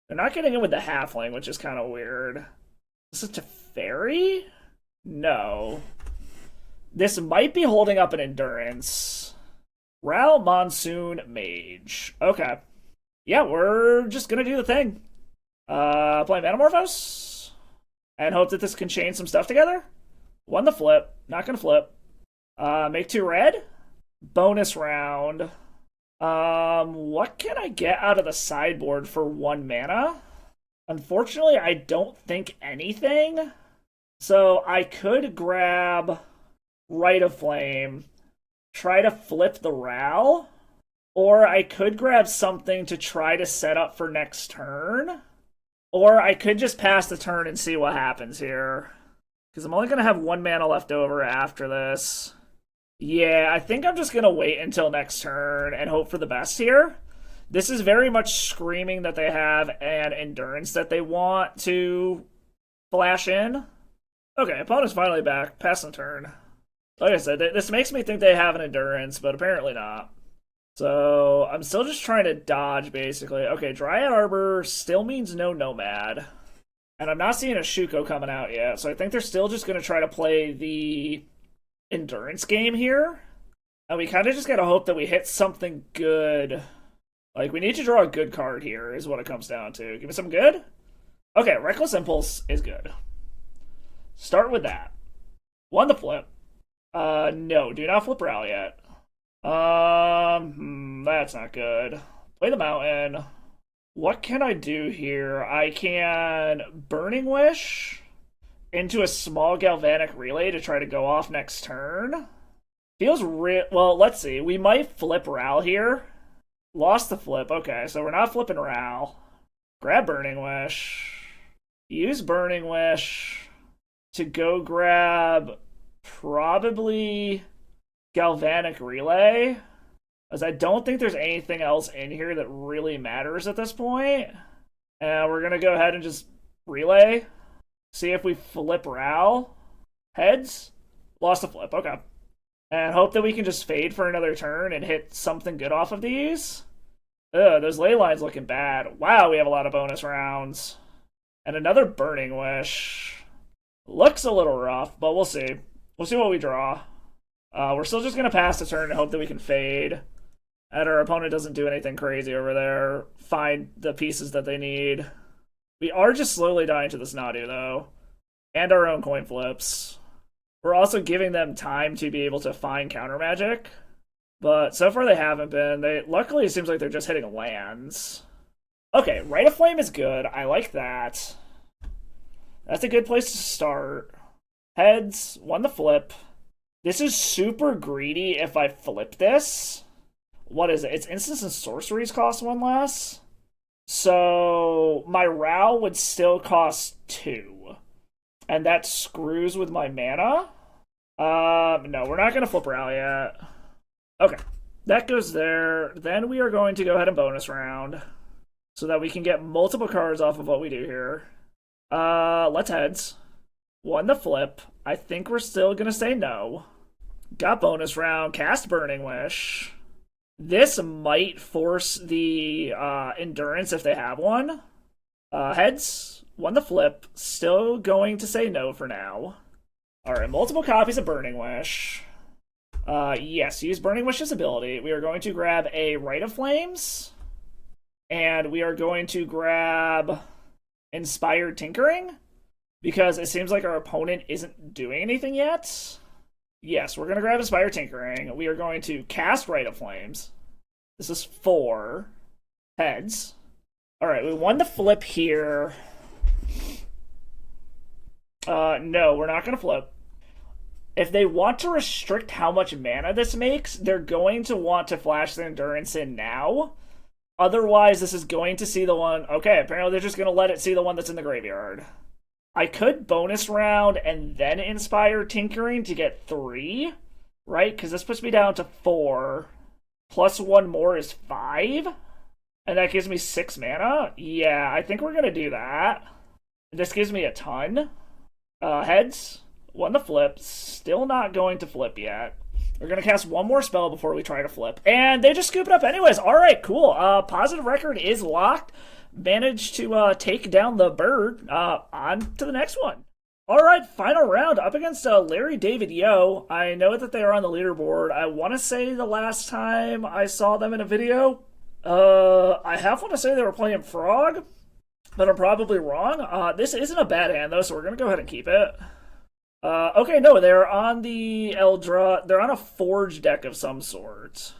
They're not getting in with the Halfling, which is kind of weird. Is it Teferi? No. This might be holding up an Endurance. Ral, Monsoon, Mage. Okay. Yeah, we're just gonna do the thing. Play Manamorphose. And hope that this can chain some stuff together. Won the flip. Not gonna flip. Make 2 red. Bonus round. What can I get out of the sideboard for 1 mana? Unfortunately, I don't think anything. So I could grab Rite of Flame, try to flip the Ral, or I could grab something to try to set up for next turn, or I could just pass the turn and see what happens here, because I'm only going to have 1 mana left over after this. Yeah, I think I'm just going to wait until next turn and hope for the best here. This is very much screaming that they have an Endurance that they want to flash in. Okay, opponent's finally back. Pass the turn. Like I said, this makes me think they have an Endurance, but apparently not. So, I'm still just trying to dodge, basically. Okay, Dryad Arbor still means no Nomad. And I'm not seeing a Shuko coming out yet, so I think they're still just going to try to play the Endurance game here. And we kind of just gotta hope that we hit something good. Like, we need to draw a good card here, is what it comes down to. Give me some good? Okay, Reckless Impulse is good. Start with that. Won the flip. No, do not flip Ral yet. That's not good. Play the Mountain. What can I do here? I can Burning Wish into a small Galvanic Relay to try to go off next turn. Feels well, let's see. We might flip Ral here. Lost the flip. Okay, so we're not flipping Ral. Grab Burning Wish. Use Burning Wish to go grab probably Galvanic Relay, as I don't think there's anything else in here that really matters at this point. And we're going to go ahead and just Relay. See if we flip Ral. Heads. Lost the flip. Okay. And hope that we can just fade for another turn and hit something good off of these. Ugh, those ley lines looking bad. Wow, we have a lot of bonus rounds. And another Burning Wish. Looks a little rough, but we'll see. We'll see what we draw. We're still just going to pass the turn and hope that we can fade. And our opponent doesn't do anything crazy over there. Find the pieces that they need. We are just slowly dying to this Nadu, though. And our own coin flips. We're also giving them time to be able to find counter magic. But so far they haven't been. Luckily, it seems like they're just hitting lands. Okay, Rite of Flame is good. I like that. That's a good place to start. Heads, won the flip. This is super greedy if I flip this. What is it? It's instants and sorceries cost one less. So my Ral would still cost 2. And that screws with my mana. No, we're not going to flip Ral yet. Okay, that goes there. Then we are going to go ahead and bonus round so that we can get multiple cards off of what we do here. Let's heads. Won the flip. I think we're still going to say no. Got bonus round. Cast Burning Wish. This might force the endurance if they have one. Heads. Won the flip. Still going to say no for now. Alright, multiple copies of Burning Wish. Yes, use Burning Wish's ability. We are going to grab a Rite of Flames. And we are going to grab Inspired Tinkering. Because it seems like our opponent isn't doing anything yet. Yes, we're going to grab Inspired Tinkering. We are going to cast Rite of Flames. This is 4. Heads. Alright, we won the flip here. No, we're not going to flip. If they want to restrict how much mana this makes, they're going to want to flash the endurance in now. Otherwise, this is going to see the one... Okay, apparently they're just going to let it see the one that's in the graveyard. I could bonus round and then Inspire Tinkering to get 3, right? Because this puts me down to 4. Plus 1 more is 5. And that gives me 6 mana? Yeah, I think we're going to do that. This gives me a ton. Heads. Won the flip. Still not going to flip yet. We're going to cast one more spell before we try to flip. And they just scoop it up anyways. Alright, cool. Positive record is locked. Managed to take down the bird. On to the next one. Alright, final round up against Larry David Yo. I know that they are on the leaderboard. I want to say the last time I saw them in a video, I have want to say they were playing Frog, but I'm probably wrong. This isn't a bad hand though, so we're going to go ahead and keep it. Okay, no, they're on the Eldra. They're on a Forge deck of some sort.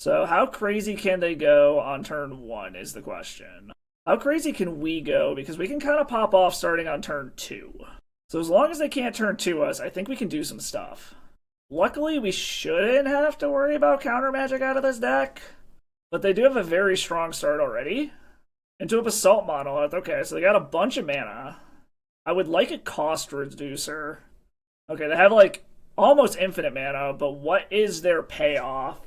So how crazy can they go on turn 1 is the question. How crazy can we go? Because we can kind of pop off starting on turn 2. So as long as they can't turn 2 us, I think we can do some stuff. Luckily, we shouldn't have to worry about counter magic out of this deck. But they do have a very strong start already. Into a Basalt Monolith. Okay, so they got a bunch of mana. I would like a cost reducer. Okay, they have like almost infinite mana, but what is their payoff?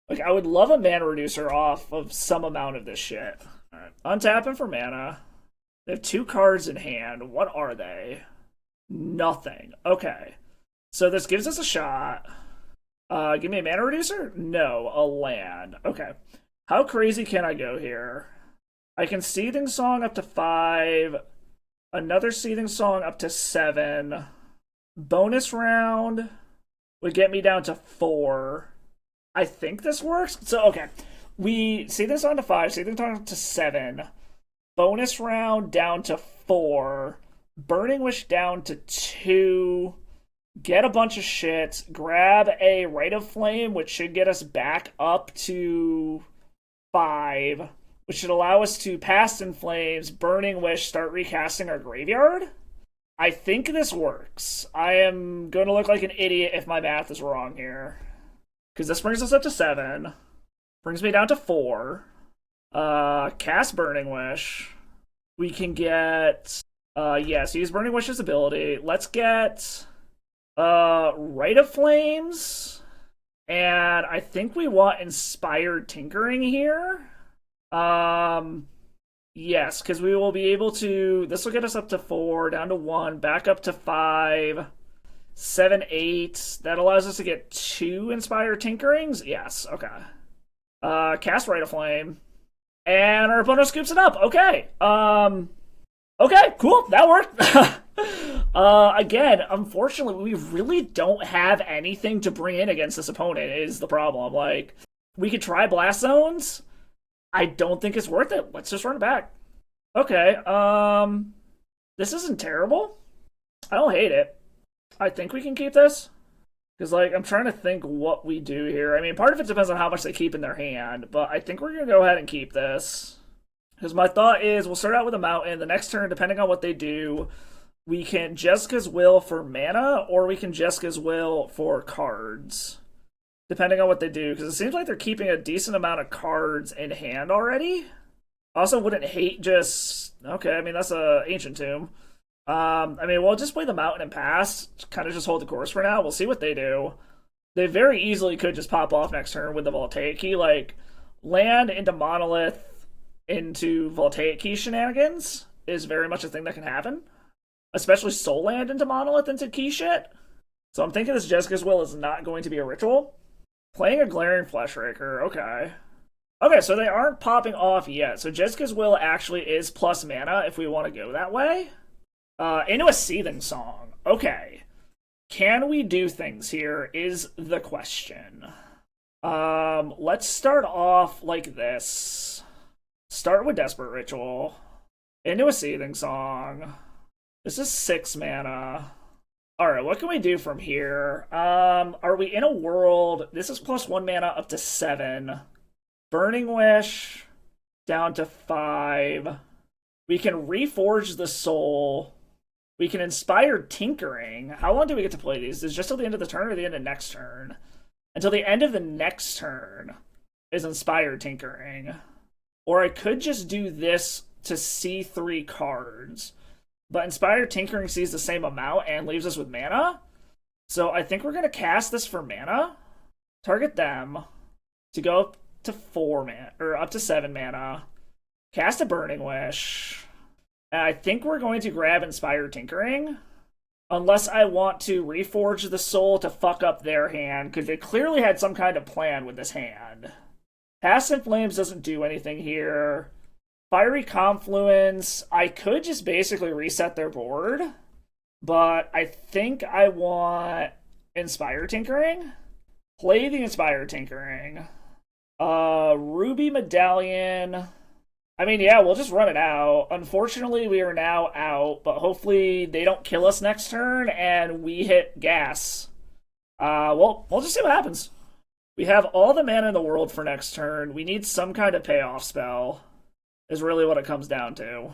Like, I would love a mana reducer off of some amount of this shit. Alright, untapping for mana. They have 2 cards in hand. What are they? Nothing. Okay. So this gives us a shot. Give me a mana reducer? No, a land. Okay. How crazy can I go here? I can Seething Song up to 5. Another Seething Song up to 7. Bonus round would get me down to 4. I think this works. So, okay. We Seething Song to 5, Seething Song to 7. Bonus round down to 4. Burning Wish down to 2. Get a bunch of shit. Grab a Rite of Flame, which should get us back up to 5. Which should allow us to Past in Flames, Burning Wish, start recasting our graveyard. I think this works. I am going to look like an idiot if my math is wrong here. Because this brings us up to 7. Brings me down to 4. Cast Burning Wish. We can get Yes, use Burning Wish's ability. Let's get Rite of Flames. And I think we want Inspired Tinkering here. Yes, because we will be able to. This will get us up to 4, down to 1, back up to 5, 7, 8. That allows us to get 2 Inspired Tinkerings. Yes, okay. Cast Rite of Flame. And our opponent scoops it up. Okay. Okay, cool. That worked. Again, unfortunately, we really don't have anything to bring in against this opponent, is the problem. Like, we could try Blast Zones. I don't think it's worth it. Let's just run it back. Okay, this isn't terrible. I don't hate it. I think we can keep this. Because, like, I'm trying to think what we do here. I mean, part of it depends on how much they keep in their hand, but I think we're going to go ahead and keep this. Because my thought is, we'll start out with a Mountain. The next turn, depending on what they do, we can Jeska's Will for mana, or we can Jeska's Will for cards. Depending on what they do, because it seems like they're keeping a decent amount of cards in hand already. Also, wouldn't hate just... Okay, I mean, that's a Ancient Tomb. I mean, we'll just play the Mountain and pass. Kind of just hold the course for now. We'll see what they do. They very easily could just pop off next turn with the Voltaic Key. Like, land into Monolith into Voltaic Key shenanigans is very much a thing that can happen. Especially Soul Land into Monolith into Key shit. So I'm thinking this Jeska's Will is not going to be a ritual. Playing a Glaring Fleshraker, okay. Okay, so they aren't popping off yet. So Jeska's Will actually is plus mana if we want to go that way. Into a Seething Song. Okay. Can we do things here is the question. Let's start off like this. Start with Desperate Ritual. Into a Seething Song. This is 6 mana. Alright, what can we do from here? Are we in a world... This is plus 1 mana up to 7. Burning Wish down to 5. We can Reforge the Soul. We can Inspire Tinkering. How long do we get to play these? Is it just till the end of the turn or the end of next turn? Until the end of the next turn is Inspire Tinkering. Or I could just do this to see 3 cards. But Inspire Tinkering sees the same amount and leaves us with mana. So I think we're going to cast this for mana. Target them to go up to 4 mana, or up to 7 mana. Cast a Burning Wish. And I think we're going to grab Inspire Tinkering. Unless I want to Reforge the Soul to fuck up their hand, because they clearly had some kind of plan with this hand. Past in Flames doesn't do anything here. Fiery Confluence, I could just basically reset their board, but I think I want Inspire Tinkering. Play the Inspire Tinkering. Ruby Medallion. I mean, yeah, we'll just run it out. Unfortunately, we are now out, but hopefully they don't kill us next turn and we hit gas. Well, we'll just see what happens. We have all the mana in the world for next turn. We need some kind of payoff spell. Is really what it comes down to.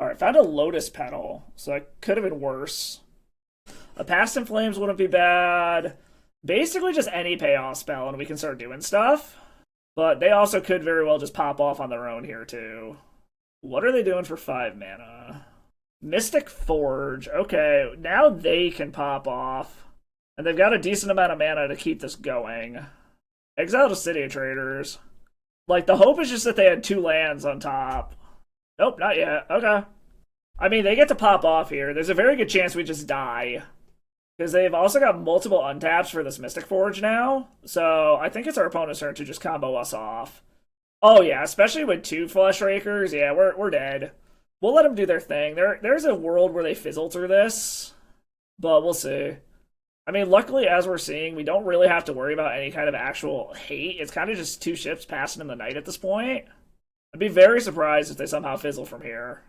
Alright, found a Lotus Petal, so it could have been worse. A Past in Flames wouldn't be bad. Basically just any payoff spell and we can start doing stuff. But they also could very well just pop off on their own here too. What are they doing for 5 mana? Mystic Forge. Okay, now they can pop off. And they've got a decent amount of mana to keep this going. Exile to City of Traders. Like, the hope is just that they had 2 lands on top. Nope, not yet. Okay. I mean, they get to pop off here. There's a very good chance we just die. Because they've also got multiple untaps for this Mystic Forge now. So, I think it's our opponent's turn to just combo us off. Oh yeah, especially with 2 Fleshrakers. Yeah, we're dead. We'll let them do their thing. There's a world where they fizzle through this. But we'll see. I mean, luckily, as we're seeing, we don't really have to worry about any kind of actual hate. It's kind of just 2 ships passing in the night at this point. I'd be very surprised if they somehow fizzle from here.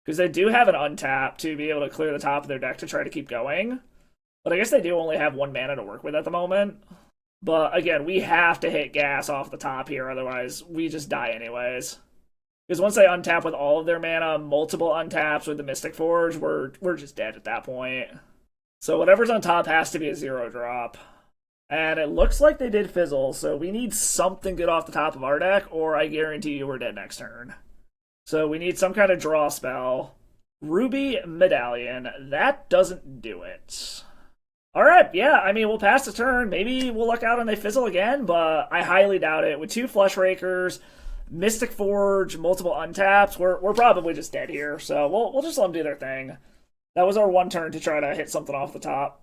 Because they do have an untap to be able to clear the top of their deck to try to keep going. But I guess they do only have 1 mana to work with at the moment. But again, we have to hit gas off the top here, otherwise we just die anyways. Because once they untap with all of their mana, multiple untaps with the Mystic Forge, we're just dead at that point. So whatever's on top has to be a 0-drop. And it looks like they did fizzle, so we need something good off the top of our deck, or I guarantee you we're dead next turn. So we need some kind of draw spell. Ruby Medallion. That doesn't do it. All right, yeah, I mean, we'll pass the turn. Maybe we'll luck out and they fizzle again, but I highly doubt it. With two Flesh Rakers, Mystic Forge, multiple untaps, we're probably just dead here. So we'll just let them do their thing. That was our one turn to try to hit something off the top.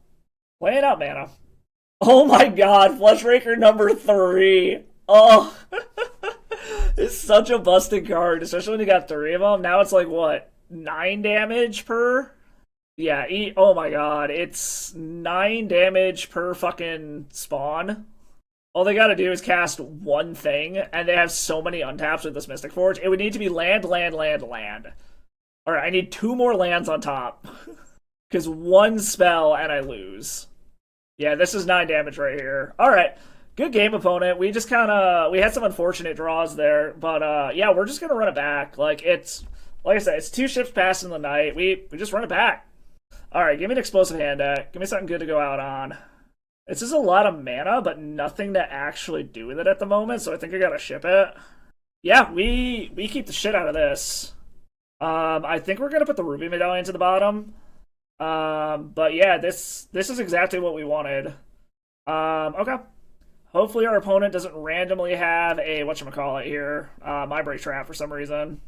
Playing out mana. Oh my god, Flesh Raker number 3. Oh, it's such a busted card, especially when you got 3 of them. Now it's like, what, 9 damage per? Yeah, oh my god, it's 9 damage per fucking spawn. All they gotta do is cast one thing, and they have so many untaps with this Mystic Forge. It would need to be land, land, land, land. Alright, I need 2 more lands on top. Because one spell and I lose. Yeah, this is 9 damage right here. Alright, good game, opponent. We just kinda, we had some unfortunate draws there, but yeah, we're just gonna run it back. Like I said, it's 2 ships passing the night. We just run it back. Alright, give me an explosive hand deck. Give me something good to go out on. This is a lot of mana, but nothing to actually do with it at the moment, so I think I gotta ship it. Yeah, we keep the shit out of this. I think we're gonna put the Ruby Medallion to the bottom. But yeah, this is exactly what we wanted. Okay. Hopefully our opponent doesn't randomly have a, whatchamacallit here, Mindbreak Trap for some reason.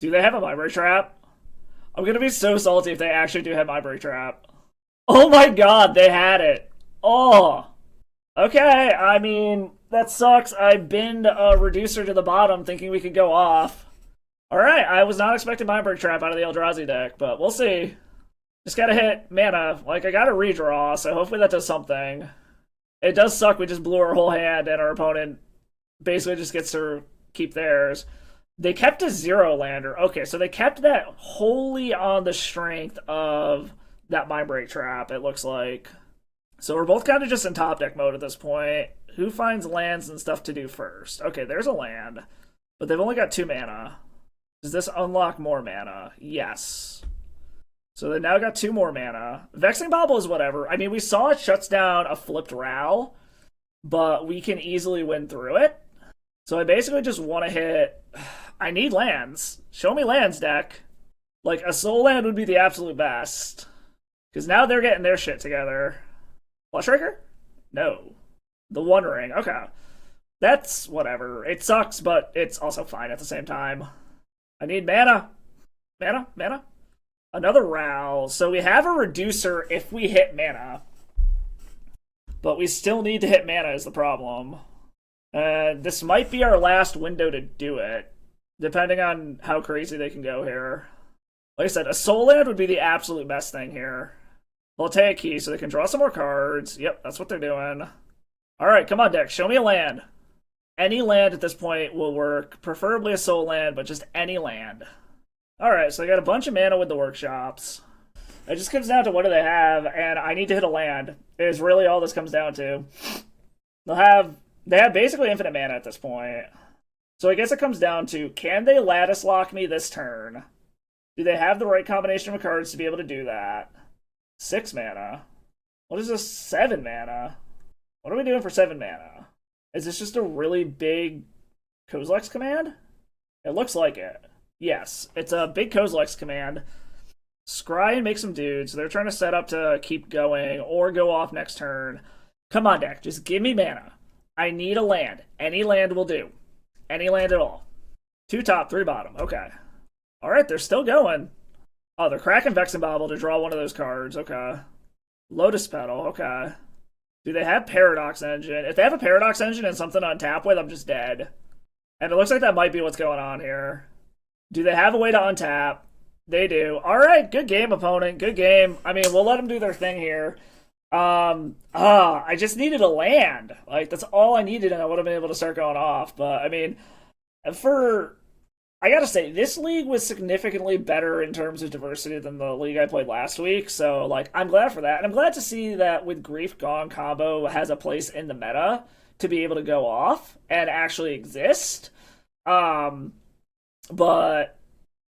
Do they have a Mindbreak Trap? I'm gonna be so salty if they actually do have Mindbreak Trap. Oh my god, they had it. Oh. Okay, I mean, that sucks. I binned a Reducer to the bottom thinking we could go off. Alright, I was not expecting Mindbreak Trap out of the Eldrazi deck, but we'll see. Just gotta hit mana. Like, I gotta redraw, so hopefully that does something. It does suck we just blew our whole hand and our opponent basically just gets to keep theirs. They kept a 0-lander. Okay, so they kept that wholly on the strength of that Mindbreak Trap, it looks like. So we're both kind of just in top deck mode at this point. Who finds lands and stuff to do first? Okay, there's a land, but they've only got 2 mana. Does this unlock more mana? Yes. So they now got 2 more mana. Vexing Bauble is whatever. I mean, we saw it shuts down a flipped Ral, but we can easily win through it. So I basically just want to hit... I need lands. Show me lands, deck. Like, a soul land would be the absolute best. Because now they're getting their shit together. Flesh Raker? No. The One Ring. Okay. That's whatever. It sucks, but it's also fine at the same time. I need mana. Mana? Mana? Another Ral. So we have a Reducer if we hit mana. But we still need to hit mana is the problem. This might be our last window to do it. Depending on how crazy they can go here. Like I said, a Soul Land would be the absolute best thing here. Voltaic Key, so they can draw some more cards. Yep, that's what they're doing. Alright, come on, deck. Show me a land. Any land at this point will work. Preferably a Soul Land, but just any land. Alright, so I got a bunch of mana with the workshops. It just comes down to what do they have, and I need to hit a land. Is really all this comes down to. They have basically infinite mana at this point. So I guess it comes down to, can they Lattice Lock me this turn? Do they have the right combination of cards to be able to do that? 6 mana. What is this? 7 mana. What are we doing for 7 mana? Is this just a really big Kozilek's command? It looks like it. Yes, it's a big Kozilek's command. Scry and make some dudes. They're trying to set up to keep going or go off next turn. Come on, deck. Just give me mana. I need a land. Any land will do. Any land at all. 2 top, 3 bottom. Okay. Alright, they're still going. Oh, they're cracking Vexing Bauble to draw one of those cards. Okay. Lotus Petal. Okay. Do they have Paradox Engine? If they have a Paradox Engine and something on tap with, I'm just dead. And it looks like that might be what's going on here. Do they have a way to untap? They do. Alright, good game, opponent. Good game. I mean, we'll let them do their thing here. I just needed a land. Like, that's all I needed, and I would have been able to start going off. But, I mean, I gotta say, this league was significantly better in terms of diversity than the league I played last week. So, like, I'm glad for that. And I'm glad to see that with Grief Gone combo has a place in the meta to be able to go off and actually exist. But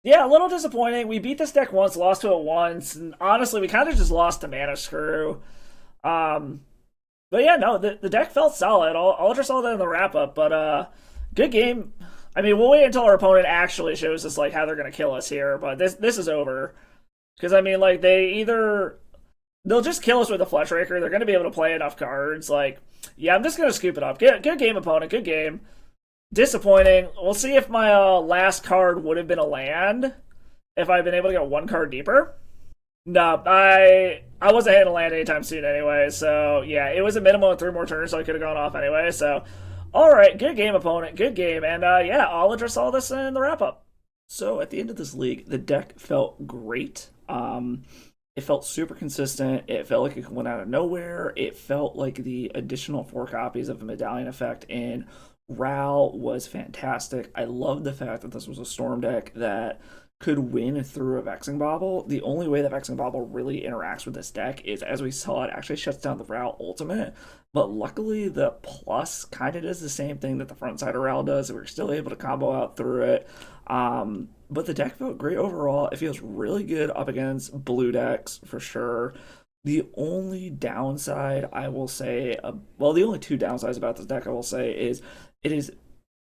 yeah, a little disappointing. We beat this deck once, lost to it once, and honestly, we kind of just lost to Mana Screw. But yeah, no, the deck felt solid. I'll address all that in the wrap-up, but good game. I mean, we'll wait until our opponent actually shows us like how they're gonna kill us here, but this is over. Because I mean, like they'll just kill us with a Flesh Raker. They're gonna be able to play enough cards. Like, yeah, I'm just gonna scoop it up. Good game, opponent. Good game. Disappointing. We'll see if my last card would have been a land if I'd been able to get one card deeper. No, I wasn't hitting a land anytime soon anyway. So yeah, it was a minimum of 3 more turns, so I could have gone off anyway. So all right, good game, opponent. Good game, and yeah, I'll address all this in the wrap up. So at the end of this league, the deck felt great. It felt super consistent. It felt like it went out of nowhere. It felt like the additional 4 copies of the Medallion Effect in Ral was fantastic. I love the fact that this was a Storm deck that could win through a Vexing Bauble. The only way that Vexing Bauble really interacts with this deck is, as we saw, it actually shuts down the Ral ultimate. But luckily, the plus kind of does the same thing that the front side of Ral does. We're still able to combo out through it. But the deck felt great overall. It feels really good up against blue decks for sure. The only downside I will say, well, the only 2 downsides about this deck I will say is it is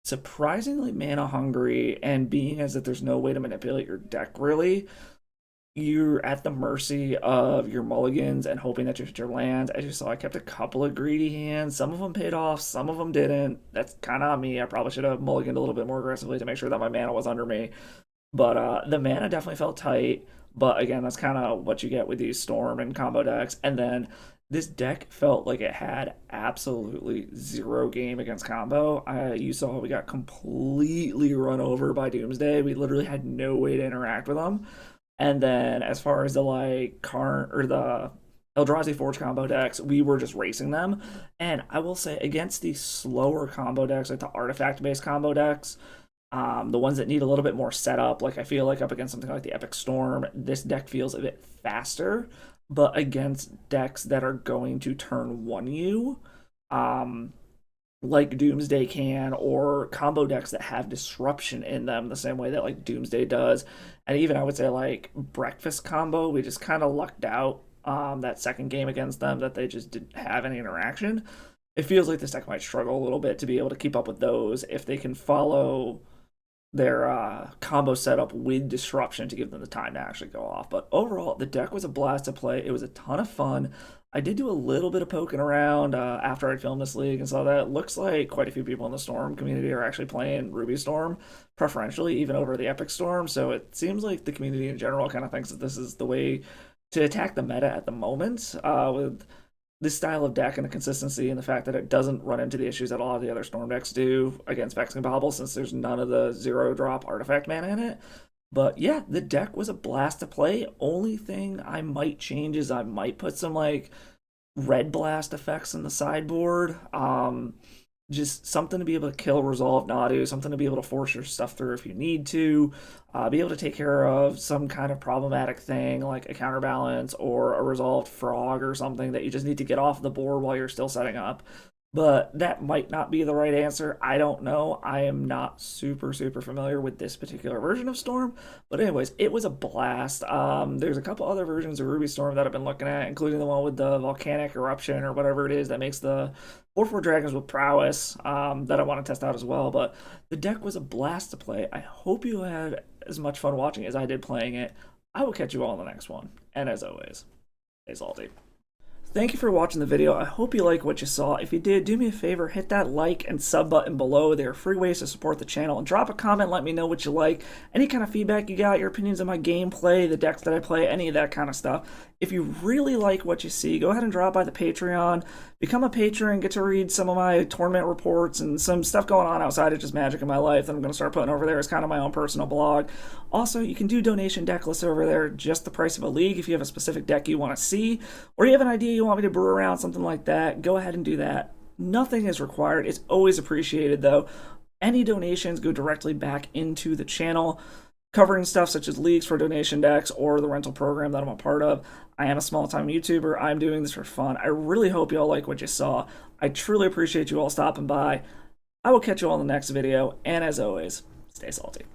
surprisingly mana hungry, and being as that there's no way to manipulate your deck really, you're at the mercy of your mulligans and hoping that you hit your lands. As you saw, I kept a couple of greedy hands. Some of them paid off, some of them didn't. That's kind of on me. I probably should have mulliganed a little bit more aggressively to make sure that my mana was under me. But the mana definitely felt tight. But again, that's kind of what you get with these Storm and combo decks. And then this deck felt like it had absolutely 0 game against combo. You saw we got completely run over by Doomsday. We literally had no way to interact with them. And then as far as the like the Eldrazi Forge combo decks, we were just racing them. And I will say, against the slower combo decks, like the artifact-based combo decks, the ones that need a little bit more setup, like I feel like up against something like the Epic Storm, this deck feels a bit faster. But against decks that are going to turn 1 you, like Doomsday can, or combo decks that have disruption in them the same way that like Doomsday does, and even I would say like Breakfast combo, we just kind of lucked out that second game against them that they just didn't have any interaction. It feels like this deck might struggle a little bit to be able to keep up with those if they can follow their combo setup with disruption to give them the time to actually go off. But overall, the deck was a blast to play. It was a ton of fun. I did do a little bit of poking around after I'd filmed this league and saw that it looks like quite a few people in the Storm community are actually playing Ruby Storm, preferentially even over the Epic Storm. So it seems like the community in general kind of thinks that this is the way to attack the meta at the moment, with this style of deck and the consistency and the fact that it doesn't run into the issues that a lot of the other Storm decks do against Vexing Bauble, since there's none of the 0-drop artifact mana in it. But yeah, the deck was a blast to play. Only thing I might change is I might put some like red blast effects in the sideboard. Just something to be able to kill Resolve Nadu, something to be able to force your stuff through if you need to, be able to take care of some kind of problematic thing like a counterbalance or a resolved frog or something that you just need to get off the board while you're still setting up. But that might not be the right answer. I don't know. I am not super familiar with this particular version of Storm. But anyways, it was a blast. There's a couple other versions of Ruby Storm that I've been looking at, including the one with the volcanic eruption or whatever it is that makes the 4/4 dragons with prowess, that I want to test out as well. But the deck was a blast to play. I hope you had as much fun watching as I did playing it. I will catch you all in the next one. And as always, stay salty. Thank you for watching the video. I hope you like what you saw. If you did, do me a favor, hit that like and sub button below. There are free ways to support the channel. And drop a comment, let me know what you like. Any kind of feedback you got, your opinions on my gameplay, the decks that I play, any of that kind of stuff. If you really like what you see, go ahead and drop by the Patreon. Become a patron, get to read some of my tournament reports and some stuff going on outside of just Magic in my life that I'm going to start putting over there as kind of my own personal blog. Also, you can do donation deck lists over there, just the price of a league if you have a specific deck you want to see, or you have an idea you want me to brew around, something like that. Go ahead and do that. Nothing is required. It's always appreciated, though. Any donations go directly back into the channel, covering stuff such as leagues for donation decks or the rental program that I'm a part of. I am a small-time YouTuber. I'm doing this for fun. I really hope you all like what you saw. I truly appreciate you all stopping by. I will catch you all in the next video, and as always, stay salty.